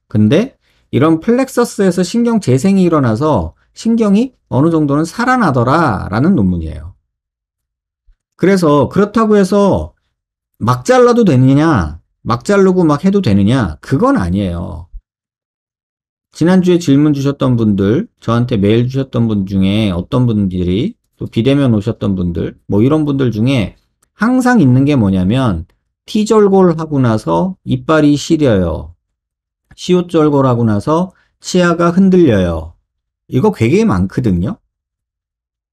근데 이런 플렉서스에서 신경 재생이 일어나서 신경이 어느 정도는 살아나더라 라는 논문이에요. 그래서 그렇다고 해서 막 잘라도 되느냐 막 자르고 막 해도 되느냐 그건 아니에요. 지난주에 질문 주셨던 분들, 저한테 메일 주셨던 분 중에 어떤 분들이 또 비대면 오셨던 분들, 뭐 이런 분들 중에 항상 있는 게 뭐냐면 T절골 하고 나서 이빨이 시려요. 시옷절골 하고 나서 치아가 흔들려요. 이거 되게 많거든요.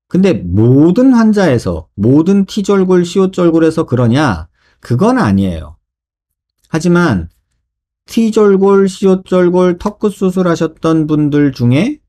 근데 모든 환자에서 모든 T절골, 시옷절골에서 그러냐? 그건 아니에요. 하지만 T절골, 시옷절골, 턱끝 수술하셨던 분들 중에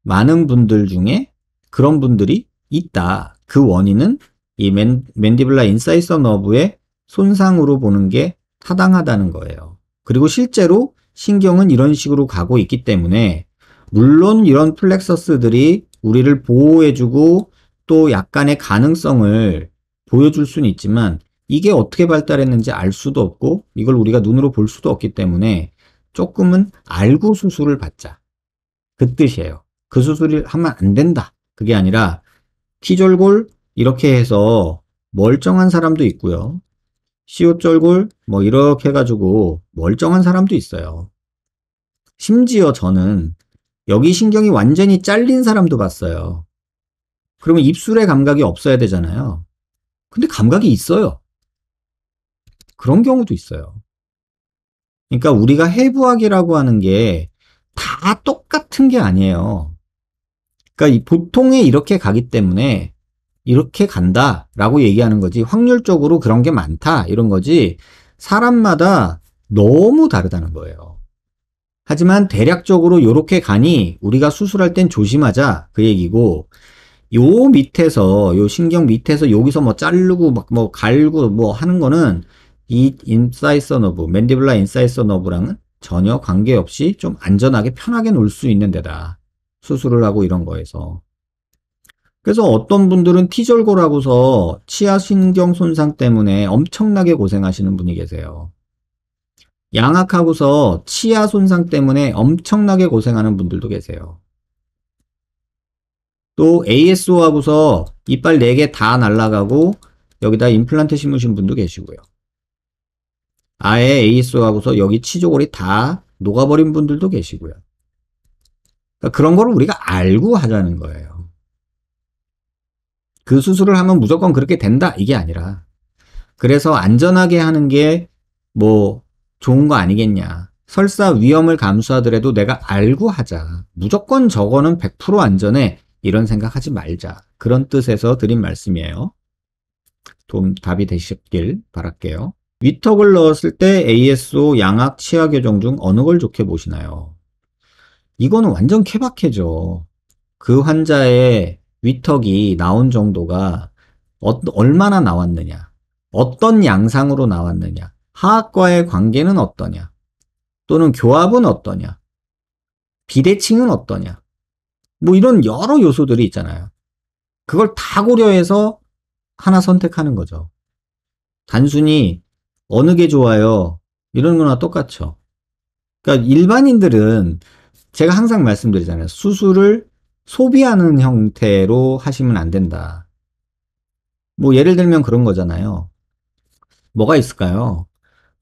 많은 분들 중에 그런 분들이 있다. 그 원인은 이 맨디블라 인사이서 너브의 손상으로 보는 게 타당하다는 거예요. 그리고 실제로 신경은 이런 식으로 가고 있기 때문에 물론 이런 플렉서스들이 우리를 보호해주고 또 약간의 가능성을 보여줄 수는 있지만 이게 어떻게 발달했는지 알 수도 없고 이걸 우리가 눈으로 볼 수도 없기 때문에 조금은 알고 수술을 받자. 그 뜻이에요. 그 수술을 하면 안 된다. 그게 아니라 키졸골 이렇게 해서 멀쩡한 사람도 있고요. 시옷절골 뭐 이렇게 해가지고 멀쩡한 사람도 있어요. 심지어 저는 여기 신경이 완전히 잘린 사람도 봤어요. 그러면 입술에 감각이 없어야 되잖아요. 근데 감각이 있어요. 그런 경우도 있어요. 그러니까 우리가 해부학이라고 하는 게 다 똑같은 게 아니에요. 그러니까 보통에 이렇게 가기 때문에 이렇게 간다라고 얘기하는 거지 확률적으로 그런 게 많다 이런 거지 사람마다 너무 다르다는 거예요. 하지만 대략적으로 이렇게 가니 우리가 수술할 땐 조심하자 그 얘기고 요 밑에서 요 신경 밑에서 여기서 뭐 자르고 막 뭐 갈고 뭐 하는 거는 이 인사이서 너브 맨디블라 인사이서 너브랑은 전혀 관계없이 좀 안전하게 편하게 놀 수 있는 데다 수술을 하고 이런 거에서 그래서 어떤 분들은 T절골하고서 치아신경 손상 때문에 엄청나게 고생하시는 분이 계세요. 양악하고서 치아 손상 때문에 엄청나게 고생하는 분들도 계세요. 또 ASO하고서 이빨 4개 다 날아가고 여기다 임플란트 심으신 분도 계시고요. 아예 ASO하고서 여기 치조골이 다 녹아버린 분들도 계시고요. 그러니까 그런 거를 우리가 알고 하자는 거예요. 그 수술을 하면 무조건 그렇게 된다 이게 아니라 그래서 안전하게 하는 게 뭐 좋은 거 아니겠냐. 설사 위험을 감수하더라도 내가 알고 하자. 무조건 저거는 100% 안전해. 이런 생각하지 말자. 그런 뜻에서 드린 말씀이에요. 답이 되셨길 바랄게요. 위턱을 넣었을 때 ASO, 양악, 치아 교정 중 어느 걸 좋게 보시나요? 이거는 완전 케바케죠. 그 환자의 위턱이 나온 정도가 얼마나 나왔느냐. 어떤 양상으로 나왔느냐. 하악과의 관계는 어떠냐. 또는 교합은 어떠냐. 비대칭은 어떠냐. 뭐 이런 여러 요소들이 있잖아요. 그걸 다 고려해서 하나 선택하는 거죠. 단순히 어느 게 좋아요. 이런 거나 똑같죠. 그러니까 일반인들은 제가 항상 말씀드리잖아요. 수술을 소비하는 형태로 하시면 안 된다. 뭐 예를 들면 그런 거잖아요. 뭐가 있을까요?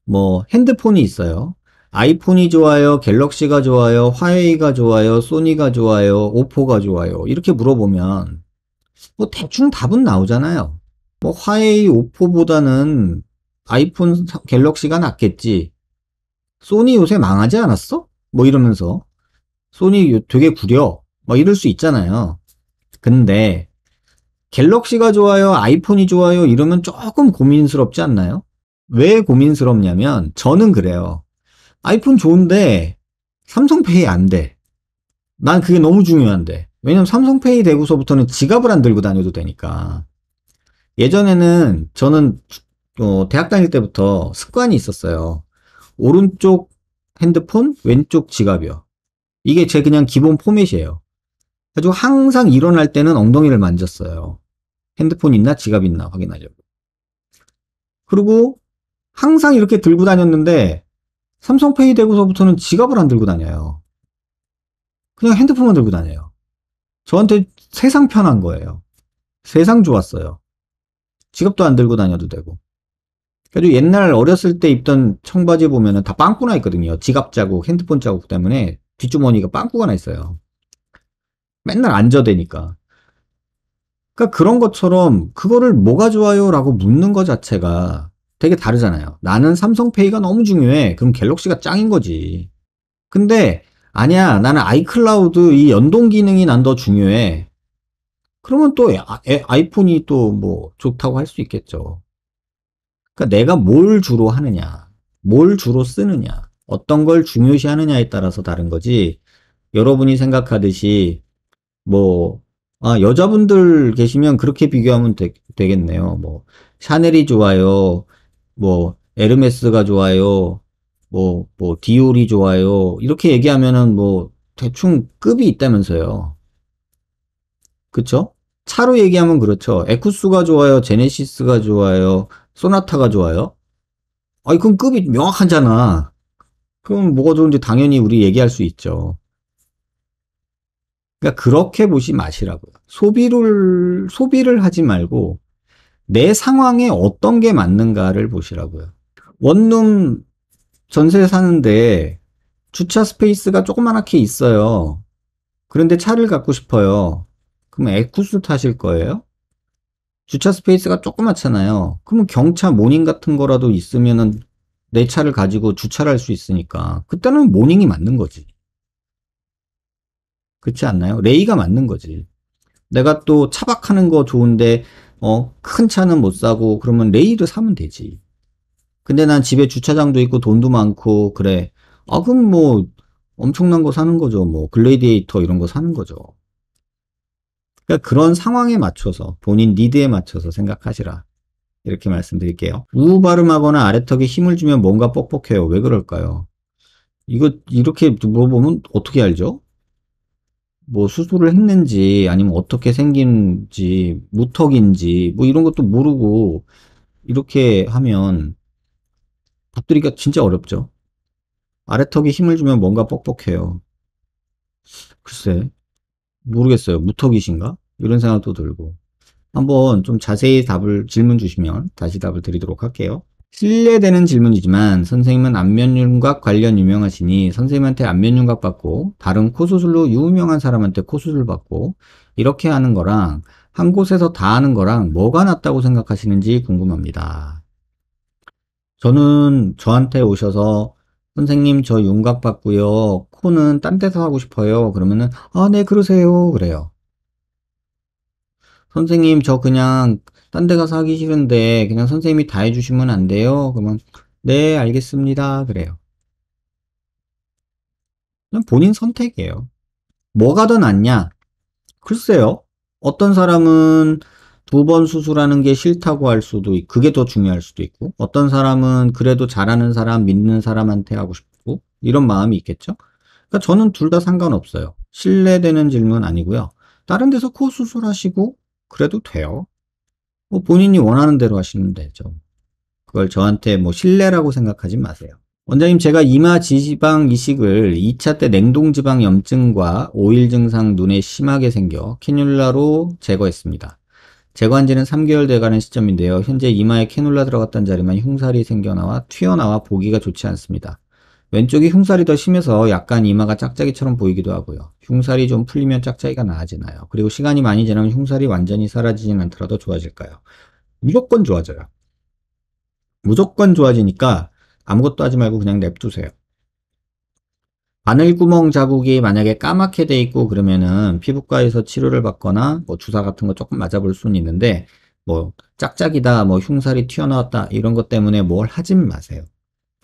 뭐 핸드폰이 있어요. 아이폰이 좋아요, 갤럭시가 좋아요, 화웨이가 좋아요, 소니가 좋아요, 오포가 좋아요. 이렇게 물어보면 뭐 대충 답은 나오잖아요. 뭐 화웨이, 오포보다는 아이폰, 갤럭시가 낫겠지. 소니 요새 망하지 않았어? 뭐 이러면서 소니 되게 구려. 뭐 이럴 수 있잖아요. 근데 갤럭시가 좋아요, 아이폰이 좋아요 이러면 조금 고민스럽지 않나요? 왜 고민스럽냐면 저는 그래요. 아이폰 좋은데 삼성페이 안 돼. 난 그게 너무 중요한데. 왜냐면 삼성페이 되고서부터는 지갑을 안 들고 다녀도 되니까. 예전에는 저는 대학 다닐 때부터 습관이 있었어요. 오른쪽 핸드폰, 왼쪽 지갑이요. 이게 제 그냥 기본 포맷이에요. 그래가지고 항상 일어날 때는 엉덩이를 만졌어요. 핸드폰 있나 지갑 있나 확인하려고. 그리고 항상 이렇게 들고 다녔는데 삼성페이 되고서부터는 지갑을 안 들고 다녀요. 그냥 핸드폰만 들고 다녀요. 저한테 세상 편한 거예요. 세상 좋았어요. 지갑도 안 들고 다녀도 되고. 그래도 옛날 어렸을 때 입던 청바지 보면은 다 빵꾸 나 있거든요. 지갑 자국, 핸드폰 자국 때문에 뒷주머니가 빵꾸가 나 있어요. 맨날 앉아대니까. 그러니까 그런 것처럼 그거를 뭐가 좋아요? 라고 묻는 것 자체가 되게 다르잖아요. 나는 삼성페이가 너무 중요해. 그럼 갤럭시가 짱인 거지. 근데 아니야. 나는 아이클라우드 이 연동 기능이 난 더 중요해. 그러면 또 아이폰이 또 뭐 좋다고 할 수 있겠죠. 그러니까 내가 뭘 주로 하느냐, 뭘 주로 쓰느냐, 어떤 걸 중요시 하느냐에 따라서 다른 거지. 여러분이 생각하듯이 뭐 여자분들 계시면 그렇게 비교하면 되겠네요. 뭐 샤넬이 좋아요, 뭐 에르메스가 좋아요, 디올이 좋아요. 이렇게 얘기하면은 대충 급이 있다면서요. 그쵸? 차로 얘기하면 그렇죠. 에쿠스가 좋아요. 제네시스가 좋아요. 소나타가 좋아요. 아니, 그럼 급이 명확하잖아. 그럼 뭐가 좋은지 당연히 우리 얘기할 수 있죠. 그러니까 그렇게 보지 마시라고요. 소비를 하지 말고 내 상황에 어떤 게 맞는가를 보시라고요. 원룸 전세 사는데 주차 스페이스가 조그맣게 있어요. 그런데 차를 갖고 싶어요. 그럼 에쿠스 타실 거예요? 주차 스페이스가 조그맣잖아요. 그러면 경차 모닝 같은 거라도 있으면은 내 차를 가지고 주차를 할 수 있으니까 그때는 모닝이 맞는 거지. 그렇지 않나요? 레이가 맞는 거지. 내가 또 차박하는 거 좋은데 큰 차는 못 사고 그러면 레이를 사면 되지. 근데 난 집에 주차장도 있고 돈도 많고 그래. 아 그럼 엄청난 거 사는 거죠. 글래디에이터 이런 거 사는 거죠. 그러니까 그런 상황에 맞춰서 본인 니드에 맞춰서 생각하시라. 이렇게 말씀드릴게요. 우우 발음하거나 아래턱에 힘을 주면 뭔가 뻑뻑해요. 왜 그럴까요? 이거 이렇게 물어보면 어떻게 알죠? 수술을 했는지 아니면 어떻게 생긴지 무턱인지 이런 것도 모르고 이렇게 하면 답드리기가 진짜 어렵죠. 아래턱에 힘을 주면 뭔가 뻑뻑해요. 글쎄 모르겠어요. 무턱이신가? 이런 생각도 들고 한번 좀 자세히 질문 주시면 다시 답을 드리도록 할게요. 실례되는 질문이지만 선생님은 안면윤곽 관련 유명하시니 선생님한테 안면윤곽 받고 다른 코 수술로 유명한 사람한테 코 수술 받고 이렇게 하는 거랑 한 곳에서 다 하는 거랑 뭐가 낫다고 생각하시는지 궁금합니다. 저는 저한테 오셔서 선생님 저 윤곽 받고요. 코는 딴 데서 하고 싶어요. 그러면은 아, 네, 그러세요. 그래요. 선생님 저 그냥 딴 데 가서 하기 싫은데 그냥 선생님이 다 해주시면 안 돼요? 그러면 네, 알겠습니다. 그래요. 그냥 본인 선택이에요. 뭐가 더 낫냐? 글쎄요. 어떤 사람은 두 번 수술하는 게 싫다고 할 수도 있고 그게 더 중요할 수도 있고 어떤 사람은 그래도 잘하는 사람 믿는 사람한테 하고 싶고 이런 마음이 있겠죠. 그러니까 저는 둘 다 상관없어요. 신뢰되는 질문 아니고요. 다른 데서 코 수술하시고 그래도 돼요. 본인이 원하는 대로 하시면 되죠. 그걸 저한테 신뢰라고 생각하지 마세요. 원장님, 제가 이마 지방 이식을 2차 때 냉동지방 염증과 오일 증상 눈에 심하게 생겨 캐뉼라로 제거했습니다. 제거한 지는 3개월 돼가는 시점인데요. 현재 이마에 캐뉼라 들어갔던 자리만 흉살이 생겨나와 튀어나와 보기가 좋지 않습니다. 왼쪽이 흉살이 더 심해서 약간 이마가 짝짝이처럼 보이기도 하고요. 흉살이 좀 풀리면 짝짝이가 나아지나요? 그리고 시간이 많이 지나면 흉살이 완전히 사라지진 않더라도 좋아질까요? 무조건 좋아져요. 무조건 좋아지니까 아무것도 하지 말고 그냥 냅두세요. 바늘구멍 자국이 만약에 까맣게 돼 있고 그러면은 피부과에서 치료를 받거나 주사 같은 거 조금 맞아볼 수는 있는데 짝짝이다 흉살이 튀어나왔다 이런 것 때문에 뭘 하진 마세요.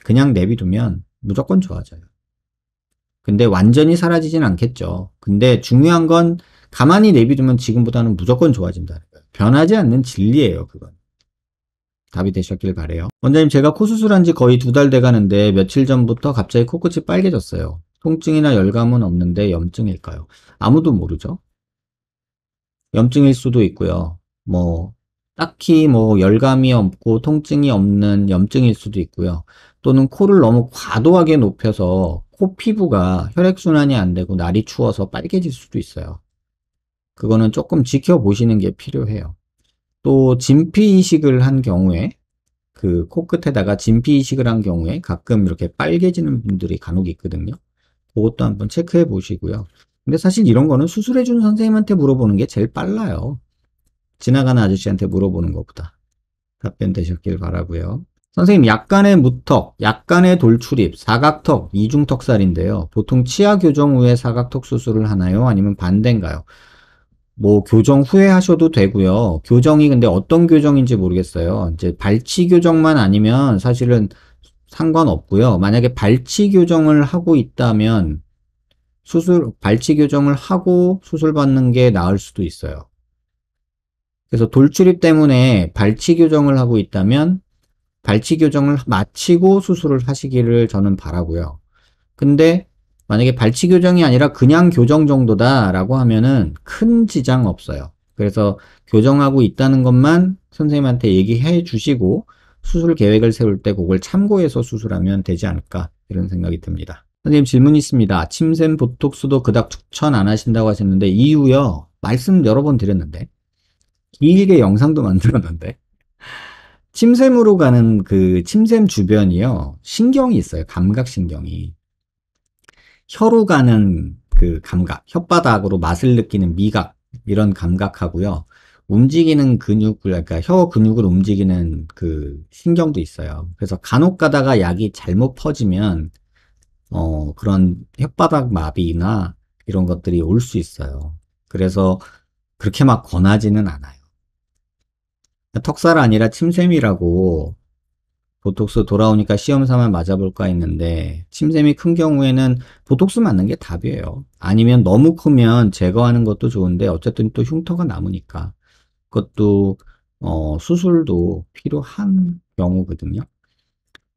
그냥 내비두면 무조건 좋아져요. 근데 완전히 사라지진 않겠죠. 근데 중요한 건 가만히 내비두면 지금보다는 무조건 좋아진다는 거예요. 변하지 않는 진리예요, 그건. 답이 되셨길 바래요. 원장님, 제가 코 수술한 지 거의 2달 돼 가는데 며칠 전부터 갑자기 코끝이 빨개졌어요. 통증이나 열감은 없는데 염증일까요? 아무도 모르죠. 염증일 수도 있고요. 딱히 열감이 없고 통증이 없는 염증일 수도 있고요. 또는 코를 너무 과도하게 높여서 코 피부가 혈액순환이 안 되고 날이 추워서 빨개질 수도 있어요. 그거는 조금 지켜보시는 게 필요해요. 또 진피 이식을 한 경우에 그 코끝에다가 진피 이식을 한 경우에 가끔 이렇게 빨개지는 분들이 간혹 있거든요. 그것도 한번 체크해 보시고요. 근데 사실 이런 거는 수술해준 선생님한테 물어보는 게 제일 빨라요. 지나가는 아저씨한테 물어보는 것보다. 답변 되셨길 바라고요. 선생님, 약간의 무턱, 약간의 돌출입, 사각턱, 이중턱살인데요. 보통 치아 교정 후에 사각턱 수술을 하나요? 아니면 반대인가요? 교정 후에 하셔도 되고요. 교정이 근데 어떤 교정인지 모르겠어요. 이제 발치 교정만 아니면 사실은 상관없고요. 만약에 발치 교정을 하고 있다면 발치 교정을 하고 수술 받는 게 나을 수도 있어요. 그래서 돌출입 때문에 발치 교정을 하고 있다면 발치 교정을 마치고 수술을 하시기를 저는 바라고요. 근데 만약에 발치 교정이 아니라 그냥 교정 정도다라고 하면은 큰 지장 없어요. 그래서 교정하고 있다는 것만 선생님한테 얘기해 주시고 수술 계획을 세울 때 그걸 참고해서 수술하면 되지 않을까 이런 생각이 듭니다. 선생님 질문 있습니다. 침샘 보톡스도 그닥 추천 안 하신다고 하셨는데 이유요. 말씀 여러 번 드렸는데 길게 영상도 만들었는데 침샘으로 가는 그 침샘 주변이요. 신경이 있어요. 감각신경이. 혀로 가는 그 감각, 혓바닥으로 맛을 느끼는 미각, 이런 감각하고요. 움직이는 근육을, 그러니까 혀 근육을 움직이는 그 신경도 있어요. 그래서 간혹 가다가 약이 잘못 퍼지면, 그런 혓바닥 마비나 이런 것들이 올 수 있어요. 그래서 그렇게 막 권하지는 않아요. 턱살 아니라 침샘이라고 보톡스 돌아오니까 시험 삼아 맞아볼까 했는데 침샘이 큰 경우에는 보톡스 맞는 게 답이에요. 아니면 너무 크면 제거하는 것도 좋은데 어쨌든 또 흉터가 남으니까 그것도 수술도 필요한 경우거든요.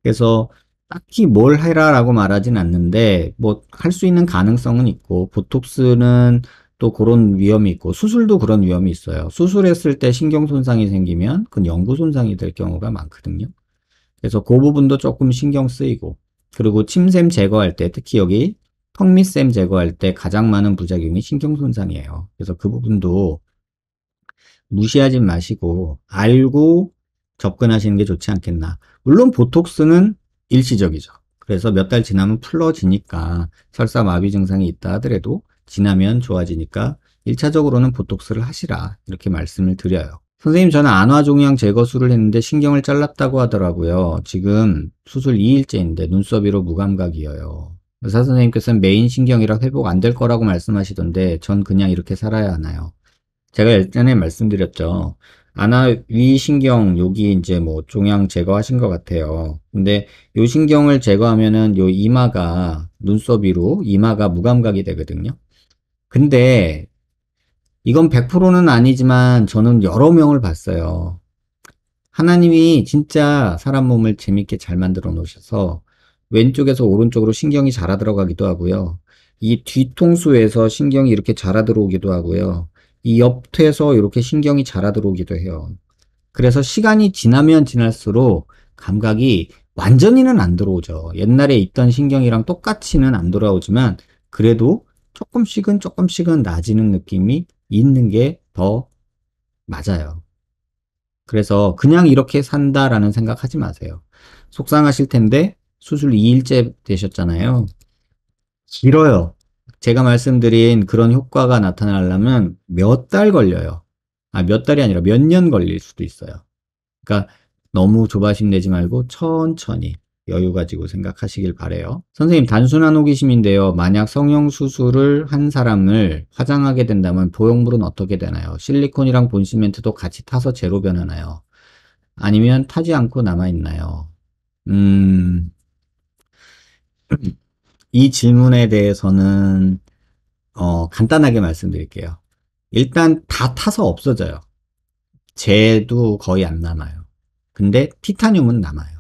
그래서 딱히 뭘 해라라고 말하진 않는데 뭐 할 수 있는 가능성은 있고 보톡스는 또 그런 위험이 있고 수술도 그런 위험이 있어요. 수술했을 때 신경 손상이 생기면 그건 영구 손상이 될 경우가 많거든요. 그래서 그 부분도 조금 신경 쓰이고 그리고 침샘 제거할 때 특히 여기 턱밑샘 제거할 때 가장 많은 부작용이 신경 손상이에요. 그래서 그 부분도 무시하지 마시고 알고 접근하시는 게 좋지 않겠나. 물론 보톡스는 일시적이죠. 그래서 몇 달 지나면 풀어지니까 설사 마비 증상이 있다 하더라도 지나면 좋아지니까 1차적으로는 보톡스를 하시라 이렇게 말씀을 드려요. 선생님 저는 안화종양 제거술을 했는데 신경을 잘랐다고 하더라고요. 지금 수술 2일째인데 눈썹이로 무감각이에요. 의사 선생님께서는 메인 신경이라 회복 안 될 거라고 말씀하시던데 전 그냥 이렇게 살아야 하나요? 제가 예전에 말씀드렸죠. 아나 위 신경 여기 이제 뭐 종양 제거하신 것 같아요. 근데 요 신경을 제거하면은 요 이마가 눈썹 위로 이마가 무감각이 되거든요. 근데 이건 100%는 아니지만 저는 여러 명을 봤어요. 하나님이 진짜 사람 몸을 재밌게 잘 만들어 놓으셔서 왼쪽에서 오른쪽으로 신경이 자라 들어가기도 하고요. 이 뒤통수에서 신경이 이렇게 자라 들어오기도 하고요. 이 옆에서 이렇게 신경이 자라 들어오기도 해요. 그래서 시간이 지나면 지날수록 감각이 완전히는 안 들어오죠. 옛날에 있던 신경이랑 똑같이는 안 돌아오지만 그래도 조금씩은 나아지는 느낌이 있는 게 더 맞아요. 그래서 그냥 이렇게 산다라는 생각하지 마세요. 속상하실 텐데 수술 2일째 되셨잖아요. 길어요. 제가 말씀드린 그런 효과가 나타나려면 몇 달 걸려요. 몇 달이 아니라 몇 년 걸릴 수도 있어요. 그러니까 너무 조바심 내지 말고 천천히 여유 가지고 생각하시길 바래요. 선생님 단순한 호기심인데요. 만약 성형수술을 한 사람을 화장하게 된다면 보형물은 어떻게 되나요? 실리콘이랑 본시멘트도 같이 타서 제로 변하나요? 아니면 타지 않고 남아있나요? 음, 이 질문에 대해서는 간단하게 말씀드릴게요. 일단 다 타서 없어져요. 재도 거의 안 남아요. 근데 티타늄은 남아요.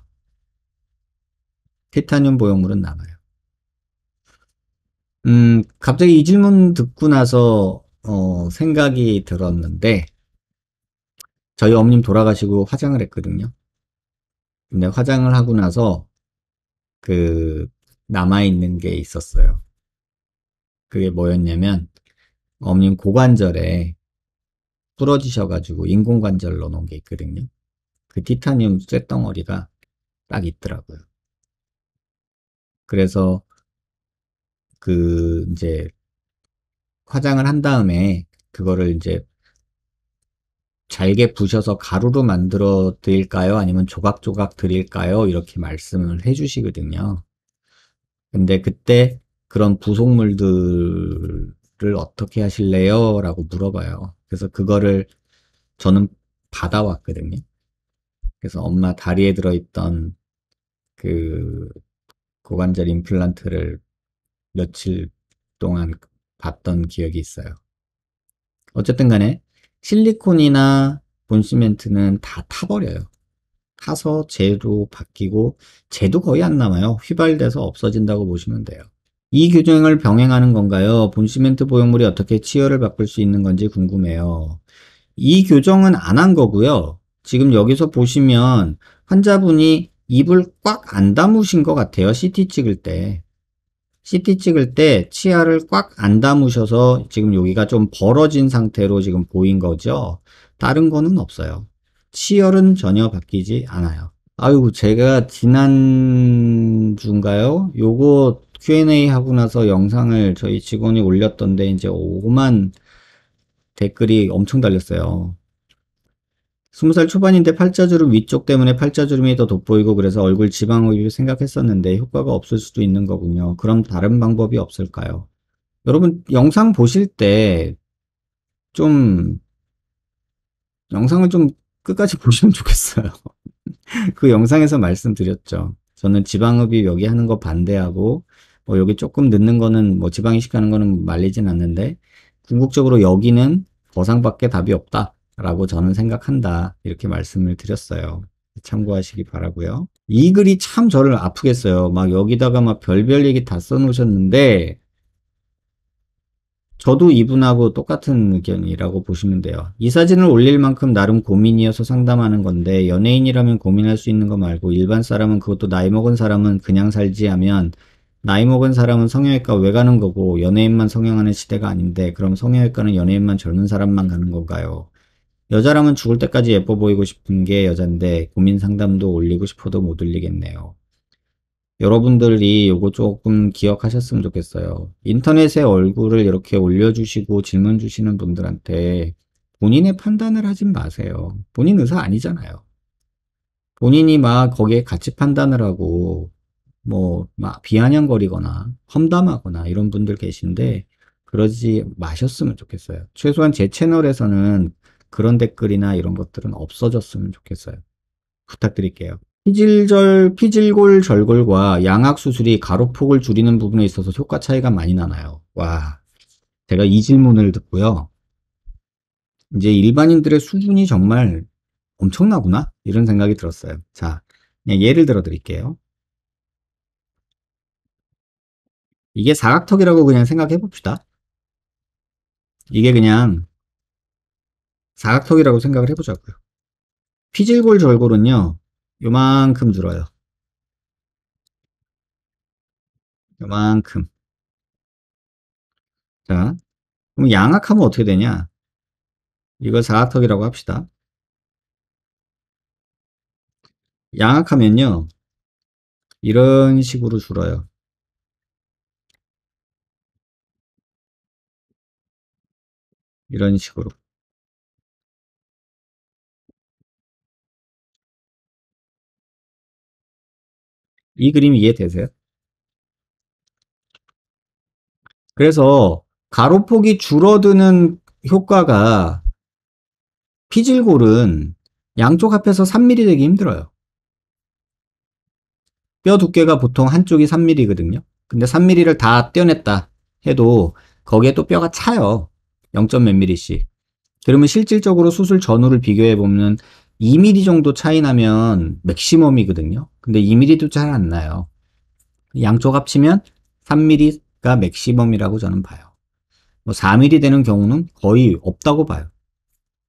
티타늄 보형물은 남아요. 갑자기 이 질문 듣고 나서 생각이 들었는데 저희 어머님 돌아가시고 화장을 했거든요. 근데 화장을 하고 나서 그 남아있는 게 있었어요. 그게 뭐였냐면 어머님 고관절에 부러지셔가지고 인공관절 넣어놓은 게 있거든요. 그 티타늄 쇳덩어리가 딱 있더라고요. 그래서 그 이제 화장을 한 다음에 그거를 이제 잘게 부셔서 가루로 만들어 드릴까요? 아니면 조각조각 드릴까요? 이렇게 말씀을 해 주시거든요. 근데 그때 그런 부속물들을 어떻게 하실래요? 라고 물어봐요. 그래서 그거를 저는 받아왔거든요. 그래서 엄마 다리에 들어있던 그 고관절 임플란트를 며칠 동안 봤던 기억이 있어요. 어쨌든 간에 실리콘이나 본시멘트는 다 타버려요. 타서 재로 바뀌고 재도 거의 안 남아요. 휘발돼서 없어진다고 보시면 돼요. 이 규정을 병행하는 건가요? 본시멘트 보형물이 어떻게 치열을 바꿀 수 있는 건지 궁금해요. 이 교정은 안 한 거고요. 지금 여기서 보시면 환자분이 입을 꽉 안 다무신 것 같아요. CT 찍을 때. CT 찍을 때 치아를 꽉 안 다무셔서 지금 여기가 좀 벌어진 상태로 지금 보인 거죠. 다른 거는 없어요. 치열은 전혀 바뀌지 않아요. 아유, 제가 지난주인가요? 요거 Q&A 하고 나서 영상을 저희 직원이 올렸던데 이제 5만 댓글이 엄청 달렸어요. 20살 초반인데 팔자주름 위쪽 때문에 팔자주름이 더 돋보이고 그래서 얼굴 지방흡입 생각했었는데 효과가 없을 수도 있는 거군요. 그럼 다른 방법이 없을까요? 여러분 영상 보실 때 좀 영상을 좀 끝까지 보시면 좋겠어요. 그 영상에서 말씀드렸죠. 저는 지방흡입 여기 하는 거 반대하고 뭐 여기 조금 넣는 거는 뭐 지방 이식하는 거는 말리진 않는데 궁극적으로 여기는 거상밖에 답이 없다 라고 저는 생각한다 이렇게 말씀을 드렸어요. 참고하시기 바라고요. 이 글이 참 저를 아프게 했어요. 막 여기다가 막 별별 얘기 다 써놓으셨는데 저도 이분하고 똑같은 의견이라고 보시면 돼요. 이 사진을 올릴 만큼 나름 고민이어서 상담하는 건데 연예인이라면 고민할 수 있는 거 말고 일반 사람은 그것도 나이 먹은 사람은 그냥 살지 하면 나이 먹은 사람은 성형외과 왜 가는 거고 연예인만 성형하는 시대가 아닌데 그럼 성형외과는 연예인만 젊은 사람만 가는 건가요? 여자라면 죽을 때까지 예뻐 보이고 싶은 게 여잔데 고민 상담도 올리고 싶어도 못 올리겠네요. 여러분들이 요거 조금 기억하셨으면 좋겠어요. 인터넷에 얼굴을 이렇게 올려주시고 질문 주시는 분들한테 본인의 판단을 하진 마세요. 본인 의사 아니잖아요. 본인이 막 거기에 가치 판단을 하고 뭐 막 비아냥거리거나 험담하거나 이런 분들 계신데 그러지 마셨으면 좋겠어요. 최소한 제 채널에서는 그런 댓글이나 이런 것들은 없어졌으면 좋겠어요. 부탁드릴게요. 피질골 절골과 양악 수술이 가로폭을 줄이는 부분에 있어서 효과 차이가 많이 나나요? 와, 제가 이 질문을 듣고요. 이제 일반인들의 수준이 정말 엄청나구나? 이런 생각이 들었어요. 자, 그냥 예를 들어 드릴게요. 이게 사각턱이라고 그냥 생각해 봅시다. 이게 그냥 사각턱이라고 생각을 해보자고요. 피질골 절골은요, 요만큼 들어요. 요만큼. 자, 그럼 양악하면 어떻게 되냐? 이걸 사각턱이라고 합시다. 양악하면요, 이런 식으로 줄어요. 이런 식으로. 이 그림 이해되세요? 그래서 가로폭이 줄어드는 효과가 피질골은 양쪽 합해서 3mm 되기 힘들어요. 뼈 두께가 보통 한쪽이 3mm거든요. 근데 3mm를 다 떼어냈다 해도 거기에 또 뼈가 차요. 0. 몇 mm씩. 그러면 실질적으로 수술 전후를 비교해 보면 2mm 정도 차이 나면 맥시멈이거든요. 근데 2mm도 잘 안 나요. 양쪽 합치면 3mm가 맥시멈이라고 저는 봐요. 뭐 4mm 되는 경우는 거의 없다고 봐요.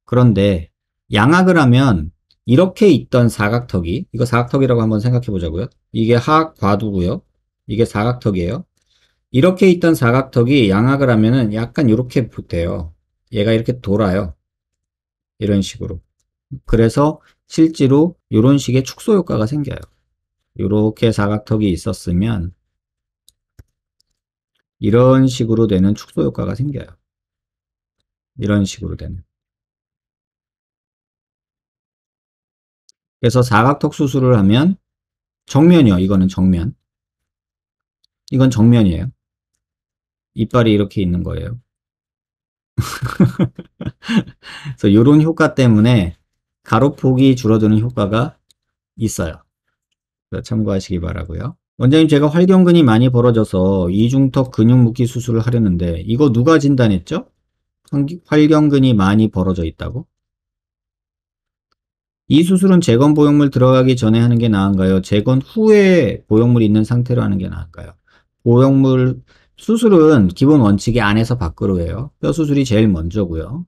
그런데 양악을 하면 이렇게 있던 사각턱이, 이거 사각턱이라고 한번 생각해 보자고요. 이게 하악 과두고요. 이게 사각턱이에요. 이렇게 있던 사각턱이 양악을 하면은 약간 이렇게 돼요. 얘가 이렇게 돌아요. 이런 식으로. 그래서 실제로 이런 식의 축소 효과가 생겨요. 이렇게 사각턱이 있었으면 이런 식으로 되는 축소 효과가 생겨요. 이런 식으로 되는. 그래서 사각턱 수술을 하면 정면이요. 이거는 정면. 이건 정면이에요. 이빨이 이렇게 있는 거예요. 그래서 이런 효과 때문에 가로폭이 줄어드는 효과가 있어요. 참고하시기 바라고요. 원장님 제가 활경근이 많이 벌어져서 이중턱 근육 묶기 수술을 하려는데 이거 누가 진단했죠? 활경근이 많이 벌어져 있다고? 이 수술은 재건 보형물 들어가기 전에 하는 게 나은가요? 재건 후에 보형물이 있는 상태로 하는 게 나을까요? 보형물 수술은 기본 원칙이 안에서 밖으로 해요. 뼈 수술이 제일 먼저고요.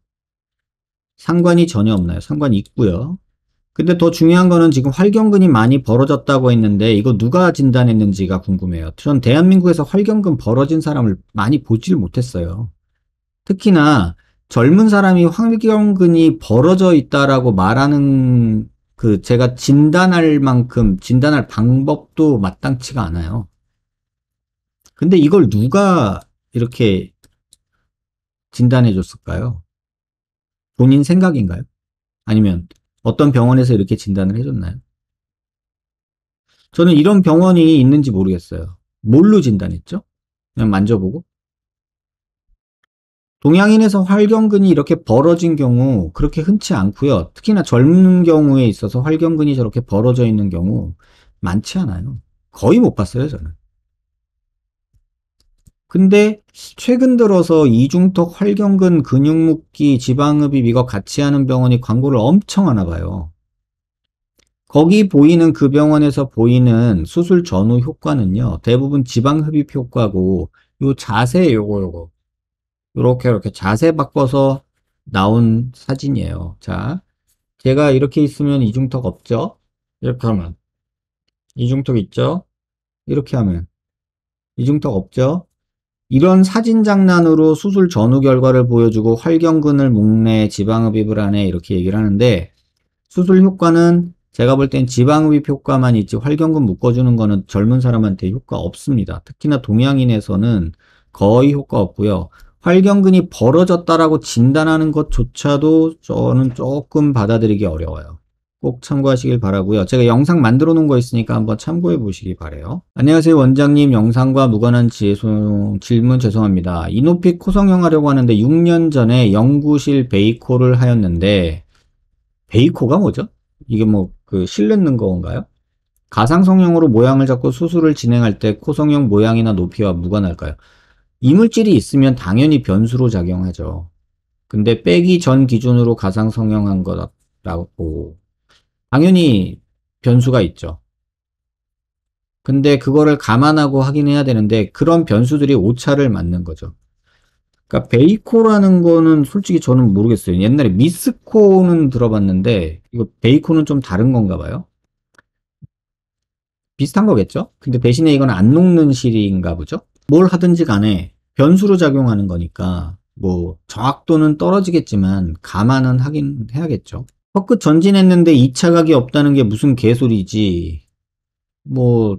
상관이 전혀 없나요? 상관이 있고요. 근데 더 중요한 거는 지금 활경근이 많이 벌어졌다고 했는데 이거 누가 진단했는지가 궁금해요. 전 대한민국에서 활경근 벌어진 사람을 많이 보질 못했어요. 특히나 젊은 사람이 활경근이 벌어져 있다라고 말하는 그 제가 진단할 만큼 진단할 방법도 마땅치가 않아요. 근데 이걸 누가 이렇게 진단해 줬을까요? 본인 생각인가요? 아니면 어떤 병원에서 이렇게 진단을 해줬나요? 저는 이런 병원이 있는지 모르겠어요. 뭘로 진단했죠? 그냥 만져보고? 동양인에서 활경근이 이렇게 벌어진 경우 그렇게 흔치 않고요. 특히나 젊은 경우에 있어서 활경근이 저렇게 벌어져 있는 경우 많지 않아요. 거의 못 봤어요, 저는. 근데 최근 들어서 이중턱 활경근 근육묶기 지방흡입 이거 같이 하는 병원이 광고를 엄청 하나 봐요. 거기 보이는 그 병원에서 보이는 수술 전후 효과는요. 대부분 지방흡입 효과고 요 자세 요거 요렇게 자세 바꿔서 나온 사진이에요. 자, 제가 이렇게 있으면 이중턱 없죠? 이렇게 하면 이중턱 있죠? 이렇게 하면 이중턱 없죠? 이런 사진 장난으로 수술 전후 결과를 보여주고 활경근을 목내 지방흡입을 하네 이렇게 얘기를 하는데 수술 효과는 제가 볼 땐 지방흡입 효과만 있지 활경근 묶어주는 거는 젊은 사람한테 효과 없습니다. 특히나 동양인에서는 거의 효과 없고요. 활경근이 벌어졌다라고 진단하는 것조차도 저는 조금 받아들이기 어려워요. 꼭 참고하시길 바라고요. 제가 영상 만들어 놓은 거 있으니까 한번 참고해 보시기 바래요. 안녕하세요 원장님, 영상과 무관한 질문 죄송합니다. 이노픽 코성형 하려고 하는데 6년 전에 연구실 베이코를 하였는데 베이코가 뭐죠? 이게 뭐 그 실 넣는 건가요? 가상성형으로 모양을 잡고 수술을 진행할 때 코성형 모양이나 높이와 무관할까요? 이물질이 있으면 당연히 변수로 작용하죠. 근데 빼기 전 기준으로 가상성형한 거라고 당연히 변수가 있죠. 근데 그거를 감안하고 하긴 해야 되는데 그런 변수들이 오차를 맞는 거죠. 그러니까 베이코라는 거는 솔직히 저는 모르겠어요. 옛날에 미스코는 들어봤는데 이거 베이코는 좀 다른 건가 봐요. 비슷한 거겠죠? 근데 대신에 이건 안 녹는 실인가 보죠? 뭘 하든지 간에 변수로 작용하는 거니까 뭐 정확도는 떨어지겠지만 감안은 하긴 해야겠죠. 턱끝 전진했는데 2차 각이 없다는 게 무슨 개소리지. 뭐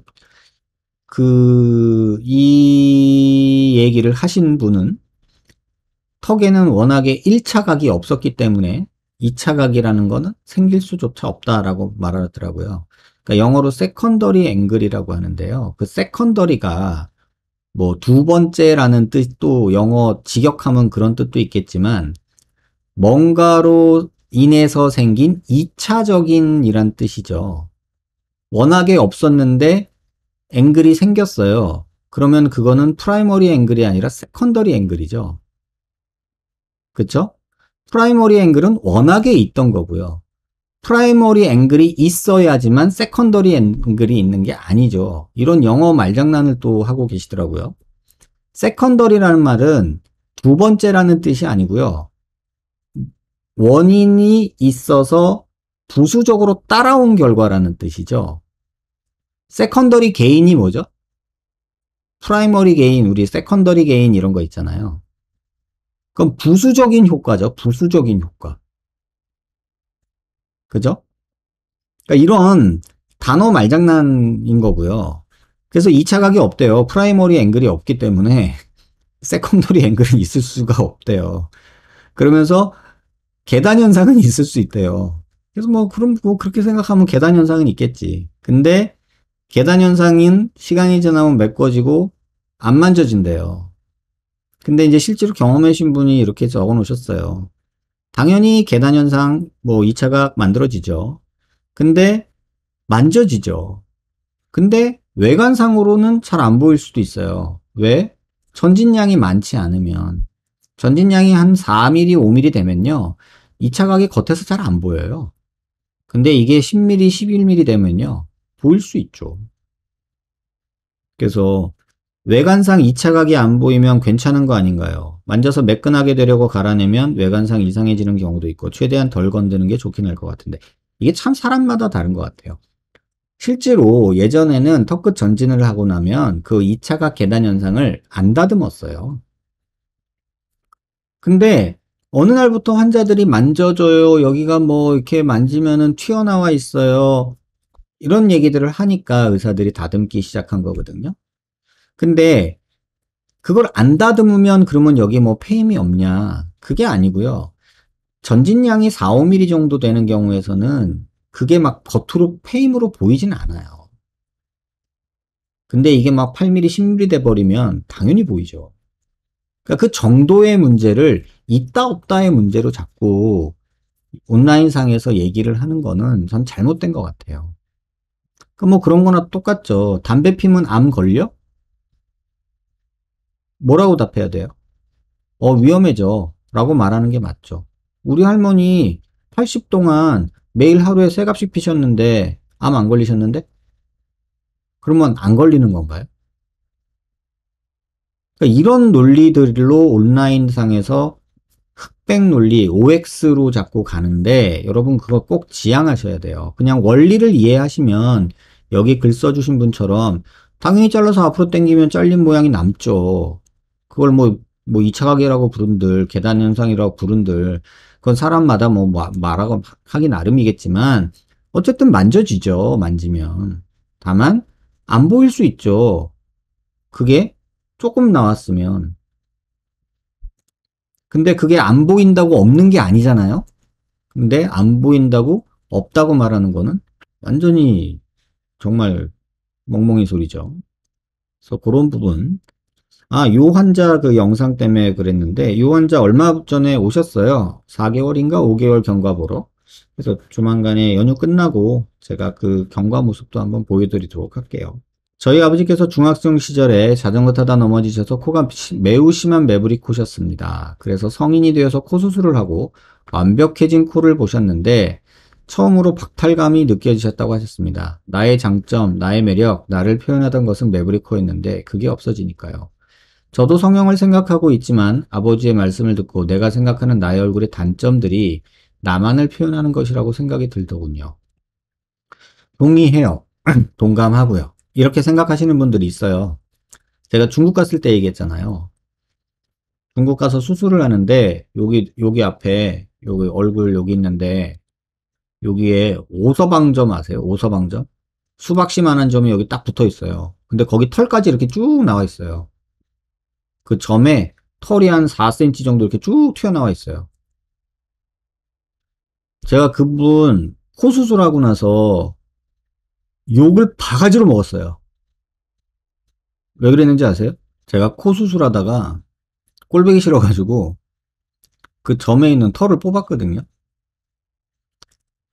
이 얘기를 하신 분은 턱에는 워낙에 1차 각이 없었기 때문에 2차 각이라는 거는 생길 수조차 없다라고 말하더라고요. 그러니까 영어로 세컨더리 앵글이라고 하는데요. 그 세컨더리가 뭐 두 번째라는 뜻도 영어 직역하면 그런 뜻도 있겠지만 뭔가로 인해서 생긴 2차적인 이란 뜻이죠. 워낙에 없었는데 앵글이 생겼어요. 그러면 그거는 프라이머리 앵글이 아니라 세컨더리 앵글이죠. 그쵸? 프라이머리 앵글은 워낙에 있던 거고요. 프라이머리 앵글이 있어야지만 세컨더리 앵글이 있는 게 아니죠. 이런 영어 말장난을 또 하고 계시더라고요. 세컨더리라는 말은 두 번째라는 뜻이 아니고요. 원인이 있어서 부수적으로 따라온 결과라는 뜻이죠. 세컨더리 게인이 뭐죠? 프라이머리 게인, 우리 세컨더리 게인 이런 거 있잖아요. 그럼 부수적인 효과죠. 부수적인 효과. 그죠? 그러니까 이런 단어 말장난인 거고요. 그래서 2차 각이 없대요. 프라이머리 앵글이 없기 때문에 세컨더리 앵글은 있을 수가 없대요. 그러면서 계단 현상은 있을 수 있대요. 그래서 뭐 그럼 뭐 그렇게 생각하면 계단 현상은 있겠지. 근데 계단 현상인 시간이 지나면 메꿔지고 안 만져진대요. 근데 이제 실제로 경험하신 분이 이렇게 적어 놓으셨어요. 당연히 계단 현상 뭐 2차가 만들어지죠. 근데 만져지죠. 근데 외관상으로는 잘 안 보일 수도 있어요. 왜? 전진량이 많지 않으면. 전진량이 한 4mm, 5mm 되면요. 2차 각이 겉에서 잘 안 보여요. 근데 이게 10mm, 11mm 되면요. 보일 수 있죠. 그래서 외관상 2차 각이 안 보이면 괜찮은 거 아닌가요? 만져서 매끈하게 되려고 갈아내면 외관상 이상해지는 경우도 있고 최대한 덜 건드는 게 좋긴 할 것 같은데 이게 참 사람마다 다른 것 같아요. 실제로 예전에는 턱끝 전진을 하고 나면 그 2차 각 계단 현상을 안 다듬었어요. 근데 어느 날부터 환자들이 만져줘요. 여기가 뭐 이렇게 만지면은 튀어나와 있어요. 이런 얘기들을 하니까 의사들이 다듬기 시작한 거거든요. 근데 그걸 안 다듬으면 그러면 여기 뭐 페임이 없냐? 그게 아니고요. 전진량이 4, 5mm 정도 되는 경우에서는 그게 막 겉으로 페임으로 보이진 않아요. 근데 이게 막 8mm, 10mm 돼 버리면 당연히 보이죠. 그러니까 그 정도의 문제를 있다 없다의 문제로 자꾸 온라인상에서 얘기를 하는 거는 전 잘못된 것 같아요. 그 뭐 그런 거나 똑같죠. 담배 피면 암 걸려? 뭐라고 답해야 돼요? 위험해져. 라고 말하는 게 맞죠. 우리 할머니 80 동안 매일 하루에 세 갑씩 피셨는데 암 안 걸리셨는데? 그러면 안 걸리는 건가요? 그러니까 이런 논리들로 온라인상에서 흑백 논리, OX로 자꾸 가는데 여러분 그거 꼭 지양하셔야 돼요. 그냥 원리를 이해하시면 여기 글 써주신 분처럼 당연히 잘라서 앞으로 당기면 잘린 모양이 남죠. 그걸 뭐 2차 각이라고 부른들, 계단 현상이라고 부른들, 그건 사람마다 뭐 말하고 하기 나름이겠지만 어쨌든 만져지죠. 만지면. 다만 안 보일 수 있죠. 그게 조금 나왔으면. 근데 그게 안 보인다고 없는 게 아니잖아요. 근데 안 보인다고 없다고 말하는 거는 완전히 정말 멍멍이 소리죠. 그래서 그런 부분. 요 환자 그 영상 때문에 그랬는데, 요 환자 얼마 전에 오셨어요. 4개월인가 5개월 경과 보러. 그래서 조만간에 연휴 끝나고 제가 그 경과 모습도 한번 보여드리도록 할게요. 저희 아버지께서 중학생 시절에 자전거 타다 넘어지셔서 코가 매우 심한 매부리 코셨습니다. 그래서 성인이 되어서 코 수술을 하고 완벽해진 코를 보셨는데 처음으로 박탈감이 느껴지셨다고 하셨습니다. 나의 장점, 나의 매력, 나를 표현하던 것은 매부리 코였는데 그게 없어지니까요. 저도 성형을 생각하고 있지만 아버지의 말씀을 듣고 내가 생각하는 나의 얼굴의 단점들이 나만을 표현하는 것이라고 생각이 들더군요. 동의해요. 동감하고요. 이렇게 생각하시는 분들이 있어요. 제가 중국 갔을 때 얘기했잖아요. 중국 가서 수술을 하는데 여기 앞에 여기 얼굴 여기 있는데 여기에 오서방점 아세요? 오서방점? 수박씨만한 점이 여기 딱 붙어 있어요. 근데 거기 털까지 이렇게 쭉 나와 있어요. 그 점에 털이 한 4cm 정도 이렇게 쭉 튀어나와 있어요. 제가 그분 코 수술하고 나서 욕을 바가지로 먹었어요. 왜 그랬는지 아세요? 제가 코 수술하다가 꼴보기 싫어가지고 그 점에 있는 털을 뽑았거든요.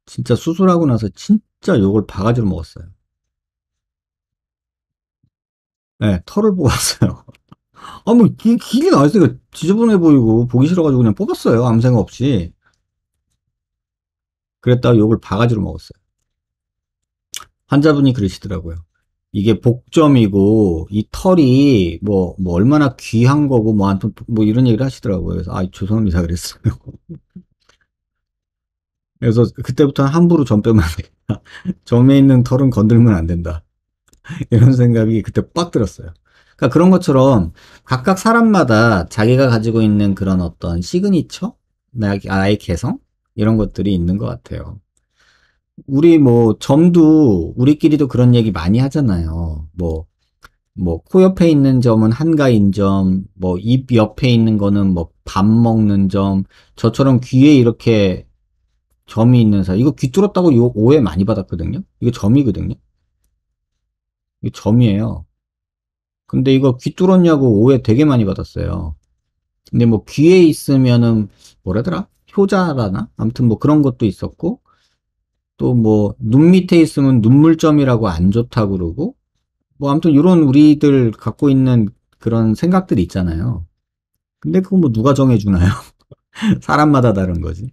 진짜 수술하고 나서 진짜 욕을 바가지로 먹었어요. 네, 털을 뽑았어요. 뭐, 길이 나왔어요. 지저분해 보이고, 보기 싫어가지고 그냥 뽑았어요. 아무 생각 없이. 그랬다가 욕을 바가지로 먹었어요. 환자분이 그러시더라고요. 이게 복점이고, 이 털이 뭐 얼마나 귀한 거고, 아무튼 뭐 이런 얘기를 하시더라고요. 그래서, 죄송합니다. 그랬어요. 그래서 그때부터는 함부로 점 빼면 안 된다. 점에 있는 털은 건들면 안 된다. 이런 생각이 그때 빡 들었어요. 그러니까 그런 것처럼 각각 사람마다 자기가 가지고 있는 그런 어떤 시그니처? 나의 개성? 이런 것들이 있는 것 같아요. 우리 뭐 점도 우리끼리도 그런 얘기 많이 하잖아요. 뭐 코 옆에 있는 점은 한가인 점, 뭐 입 옆에 있는 거는 뭐 밥 먹는 점, 저처럼 귀에 이렇게 점이 있는 사람, 이거 귀 뚫었다고 오해 많이 받았거든요. 이거 점이거든요. 이거 점이에요. 근데 이거 귀 뚫었냐고 오해 되게 많이 받았어요. 근데 뭐 귀에 있으면은 뭐라더라? 효자라나? 아무튼 뭐 그런 것도 있었고 또 뭐 눈 밑에 있으면 눈물점이라고 안 좋다고 그러고 뭐 아무튼 이런 우리들 갖고 있는 그런 생각들이 있잖아요. 근데 그거 뭐 누가 정해주나요? 사람마다 다른 거지.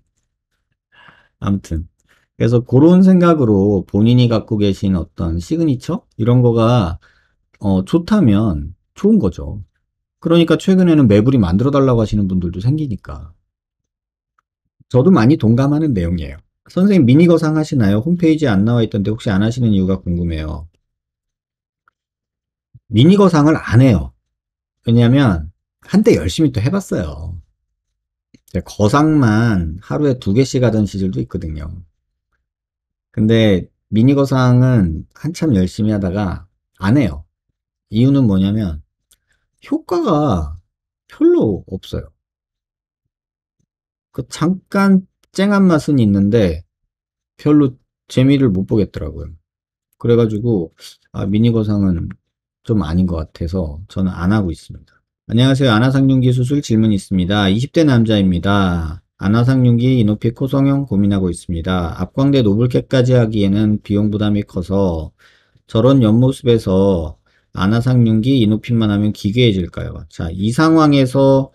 아무튼 그래서 그런 생각으로 본인이 갖고 계신 어떤 시그니처? 이런 거가 좋다면 좋은 거죠. 그러니까 최근에는 매불이 만들어 달라고 하시는 분들도 생기니까. 저도 많이 동감하는 내용이에요. 선생님 미니거상 하시나요? 홈페이지에 안 나와 있던데 혹시 안 하시는 이유가 궁금해요. 미니거상을 안 해요. 왜냐면 한때 열심히 또 해봤어요. 거상만 하루에 2개씩 하던 시절도 있거든요. 근데 미니거상은 한참 열심히 하다가 안 해요. 이유는 뭐냐면 효과가 별로 없어요. 그 잠깐 쨍한 맛은 있는데 별로 재미를 못 보겠더라고요. 그래가지고 미니거상은 좀 아닌 것 같아서 저는 안 하고 있습니다. 안녕하세요. 아나상윤기 수술 질문 있습니다. 20대 남자입니다. 아나상윤기 이노피 코성형 고민하고 있습니다. 앞광대 노블캐까지 하기에는 비용 부담이 커서 저런 옆모습에서 아나상윤기 이노핀만 하면 기괴해질까요? 자, 이 상황에서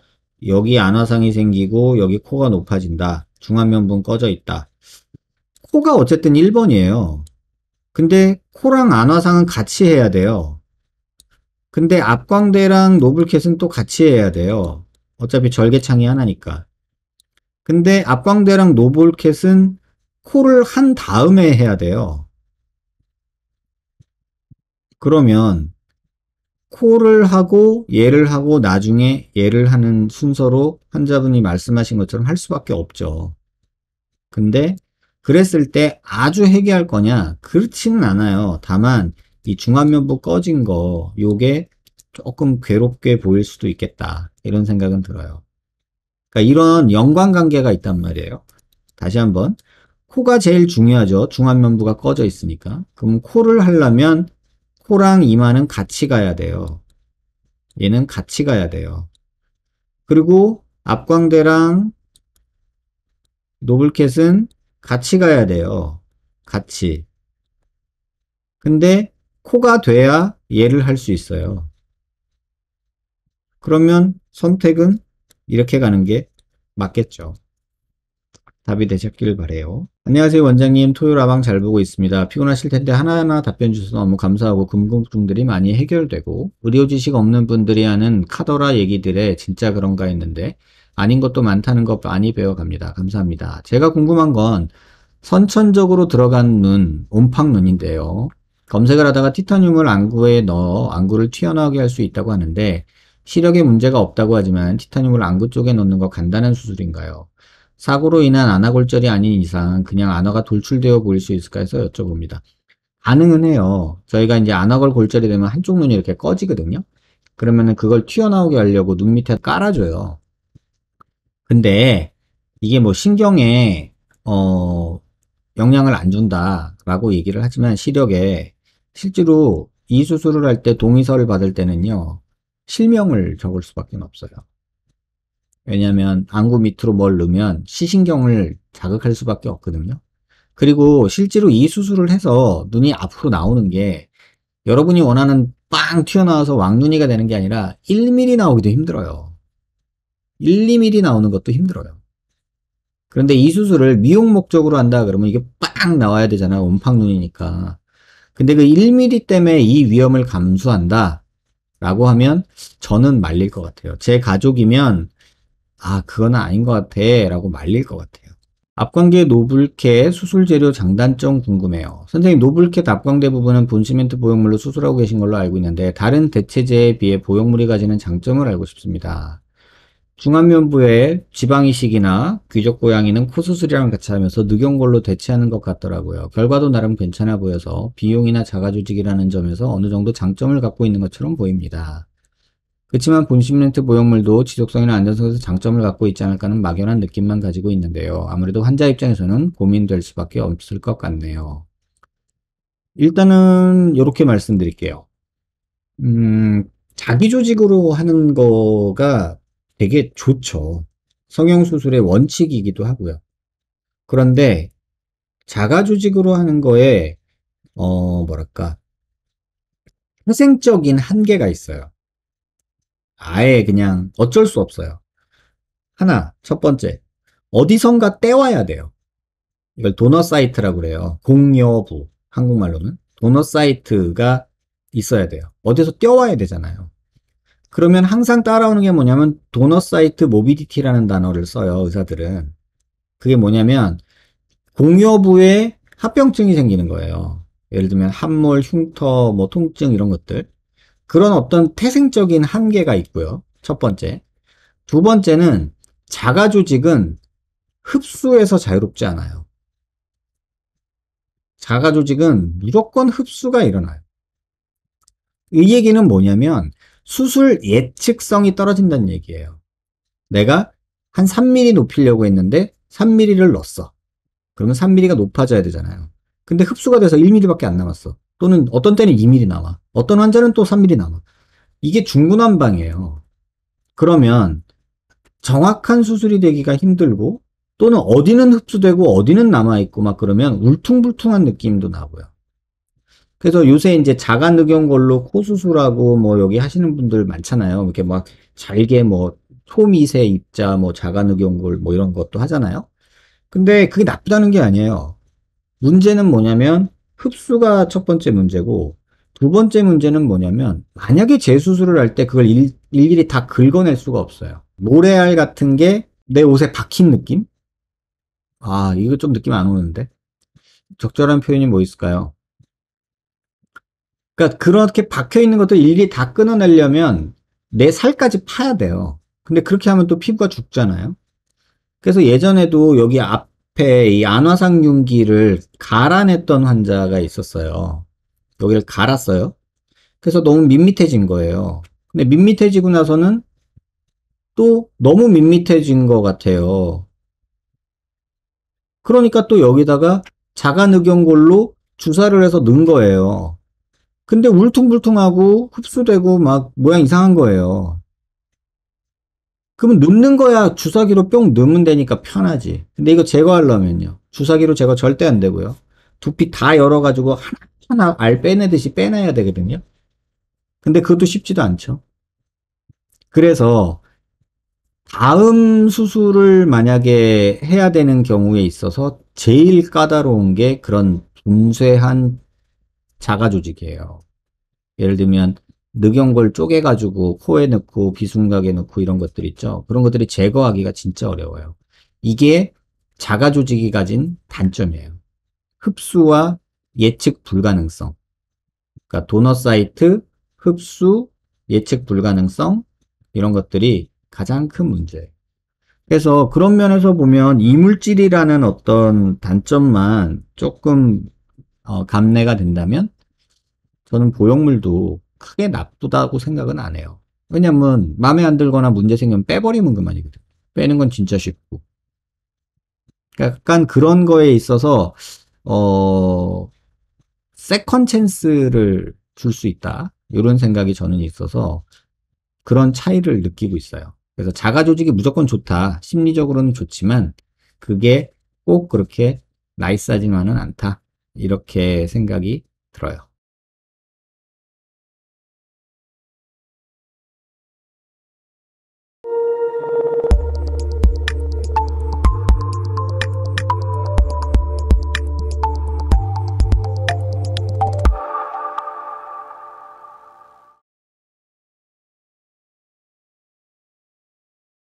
여기 안화상이 생기고 여기 코가 높아진다. 중안면부는 꺼져 있다. 코가 어쨌든 1번이에요. 근데 코랑 안화상은 같이 해야 돼요. 근데 앞광대랑 노블캣은 또 같이 해야 돼요. 어차피 절개창이 하나니까. 근데 앞광대랑 노블캣은 코를 한 다음에 해야 돼요. 그러면 코를 하고 얘를 하고 나중에 얘를 하는 순서로 환자분이 말씀하신 것처럼 할 수밖에 없죠. 근데 그랬을 때 아주 해결할 거냐? 그렇지는 않아요. 다만 이 중안면부 꺼진 거 요게 조금 괴롭게 보일 수도 있겠다. 이런 생각은 들어요. 그러니까 이런 연관관계가 있단 말이에요. 다시 한번 코가 제일 중요하죠. 중안면부가 꺼져 있으니까. 그럼 코를 하려면 코랑 이마는 같이 가야 돼요. 얘는 같이 가야 돼요. 그리고 앞광대랑 노블캣은 같이 가야 돼요. 같이. 근데 코가 돼야 얘를 할 수 있어요. 그러면 선택은 이렇게 가는 게 맞겠죠. 답이 되셨길 바래요. 안녕하세요 원장님. 토요라방 잘 보고 있습니다. 피곤하실 텐데 하나하나 답변 주셔서 너무 감사하고 궁금증들이 많이 해결되고 의료 지식 없는 분들이 하는 카더라 얘기들에 진짜 그런가 했는데 아닌 것도 많다는 거 많이 배워갑니다. 감사합니다. 제가 궁금한 건 선천적으로 들어간 눈, 옴팡눈인데요. 검색을 하다가 티타늄을 안구에 넣어 안구를 튀어나오게 할 수 있다고 하는데 시력에 문제가 없다고 하지만 티타늄을 안구 쪽에 넣는 거 간단한 수술인가요? 사고로 인한 안화골절이 아닌 이상 그냥 안화가 돌출되어 보일 수 있을까 해서 여쭤봅니다. 가능은 해요. 저희가 이제 안화골 골절이 되면 한쪽 눈이 이렇게 꺼지거든요. 그러면은 그걸 튀어나오게 하려고 눈 밑에 깔아줘요. 근데 이게 뭐 신경에 어 영향을 안 준다라고 얘기를 하지만 시력에 실제로 이 수술을 할 때 동의서를 받을 때는요. 실명을 적을 수밖에 없어요. 왜냐하면 안구 밑으로 뭘 넣으면 시신경을 자극할 수밖에 없거든요. 그리고 실제로 이 수술을 해서 눈이 앞으로 나오는 게 여러분이 원하는 빵 튀어나와서 왕눈이가 되는 게 아니라 1mm 나오기도 힘들어요. 1, 2mm 나오는 것도 힘들어요. 그런데 이 수술을 미용 목적으로 한다 그러면 이게 빵 나와야 되잖아. 옴팡눈이니까. 근데 그 1mm 때문에 이 위험을 감수한다 라고 하면 저는 말릴 것 같아요. 제 가족이면 그건 아닌 것 같아 라고 말릴 것 같아요. 앞광대 노블캣 수술 재료 장단점 궁금해요. 선생님 노블캣 앞광대 부분은 본시멘트 보형물로 수술하고 계신 걸로 알고 있는데 다른 대체제에 비해 보형물이 가지는 장점을 알고 싶습니다. 중안면부에 지방이식이나 귀족 고양이는 코 수술이랑 같이 하면서 늑연골로 대체하는 것 같더라고요. 결과도 나름 괜찮아 보여서 비용이나 자가조직이라는 점에서 어느 정도 장점을 갖고 있는 것처럼 보입니다. 그렇지만 본시멘트 보형물도 지속성이나 안전성에서 장점을 갖고 있지 않을까 하는 막연한 느낌만 가지고 있는데요. 아무래도 환자 입장에서는 고민될 수밖에 없을 것 같네요. 일단은 이렇게 말씀드릴게요. 자기 조직으로 하는 거가 되게 좋죠. 성형수술의 원칙이기도 하고요. 그런데 자가 조직으로 하는 거에 뭐랄까 태생적인 한계가 있어요. 아예 그냥 어쩔 수 없어요. 첫 번째, 어디선가 떼와야 돼요. 이걸 도넛 사이트라고 그래요. 공여부. 한국말로는. 도넛 사이트가 있어야 돼요. 어디서 떼와야 되잖아요. 그러면 항상 따라오는 게 뭐냐면 도넛 사이트 모비디티라는 단어를 써요. 의사들은. 그게 뭐냐면 공여부에 합병증이 생기는 거예요. 예를 들면 함몰, 흉터, 뭐 통증 이런 것들. 그런 어떤 태생적인 한계가 있고요. 첫 번째. 두 번째는 자가 조직은 흡수에서 자유롭지 않아요. 자가 조직은 무조건 흡수가 일어나요. 이 얘기는 뭐냐면 수술 예측성이 떨어진다는 얘기예요. 내가 한 3mm 높이려고 했는데 3mm를 넣었어. 그러면 3mm가 높아져야 되잖아요. 근데 흡수가 돼서 1mm밖에 안 남았어. 또는 어떤 때는 2mm 남아. 어떤 환자는 또 3mm 남아. 이게 중구난방이에요. 그러면 정확한 수술이 되기가 힘들고 또는 어디는 흡수되고 어디는 남아있고 막 그러면 울퉁불퉁한 느낌도 나고요. 그래서 요새 이제 자가늑연골로 코 수술하고 뭐 여기 하시는 분들 많잖아요. 이렇게 막 잘게 뭐 초미세 입자 뭐 자가늑연골 뭐 이런 것도 하잖아요. 근데 그게 나쁘다는 게 아니에요. 문제는 뭐냐면 흡수가 첫 번째 문제고 두 번째 문제는 뭐냐면 만약에 재수술을 할 때 그걸 일일이 다 긁어낼 수가 없어요. 모래알 같은 게 내 옷에 박힌 느낌? 아, 이거 좀 느낌 안 오는데? 적절한 표현이 뭐 있을까요? 그러니까 그렇게 박혀 있는 것도 일일이 다 끊어내려면 내 살까지 파야 돼요. 근데 그렇게 하면 또 피부가 죽잖아요. 그래서 예전에도 여기 앞에 이 안화상 융기를 갈아냈던 환자가 있었어요. 여기를 갈았어요. 그래서 너무 밋밋해진 거예요. 근데 밋밋해지고 나서는 또 너무 밋밋해진 것 같아요. 그러니까 또 여기다가 자가늑연골로 주사를 해서 넣은 거예요. 근데 울퉁불퉁하고 흡수되고 막 모양 이상한 거예요. 그러면 넣는 거야 주사기로 뿅 넣으면 되니까 편하지. 근데 이거 제거하려면요. 주사기로 제거 절대 안 되고요. 두피 다 열어가지고 하나하나 알 빼내듯이 빼내야 되거든요. 근데 그것도 쉽지도 않죠. 그래서 다음 수술을 만약에 해야 되는 경우에 있어서 제일 까다로운 게 그런 분쇄한 자가 조직이에요. 예를 들면 늑연골 쪼개가지고 코에 넣고 비순각에 넣고 이런 것들 있죠. 그런 것들이 제거하기가 진짜 어려워요. 이게 자가 조직이 가진 단점이에요. 흡수와 예측 불가능성. 그러니까 도너 사이트, 흡수, 예측 불가능성 이런 것들이 가장 큰 문제예요. 그래서 그런 면에서 보면 이물질이라는 어떤 단점만 조금 감내가 된다면 저는 보형물도 크게 나쁘다고 생각은 안 해요. 왜냐면 마음에 안 들거나 문제 생기면 빼버리면 그만이거든. 빼는 건 진짜 쉽고. 그러니까 약간 그런 거에 있어서 어 세컨 찬스를 줄 수 있다. 이런 생각이 저는 있어서 그런 차이를 느끼고 있어요. 그래서 자가 조직이 무조건 좋다. 심리적으로는 좋지만 그게 꼭 그렇게 나이스하지만은 않다. 이렇게 생각이 들어요.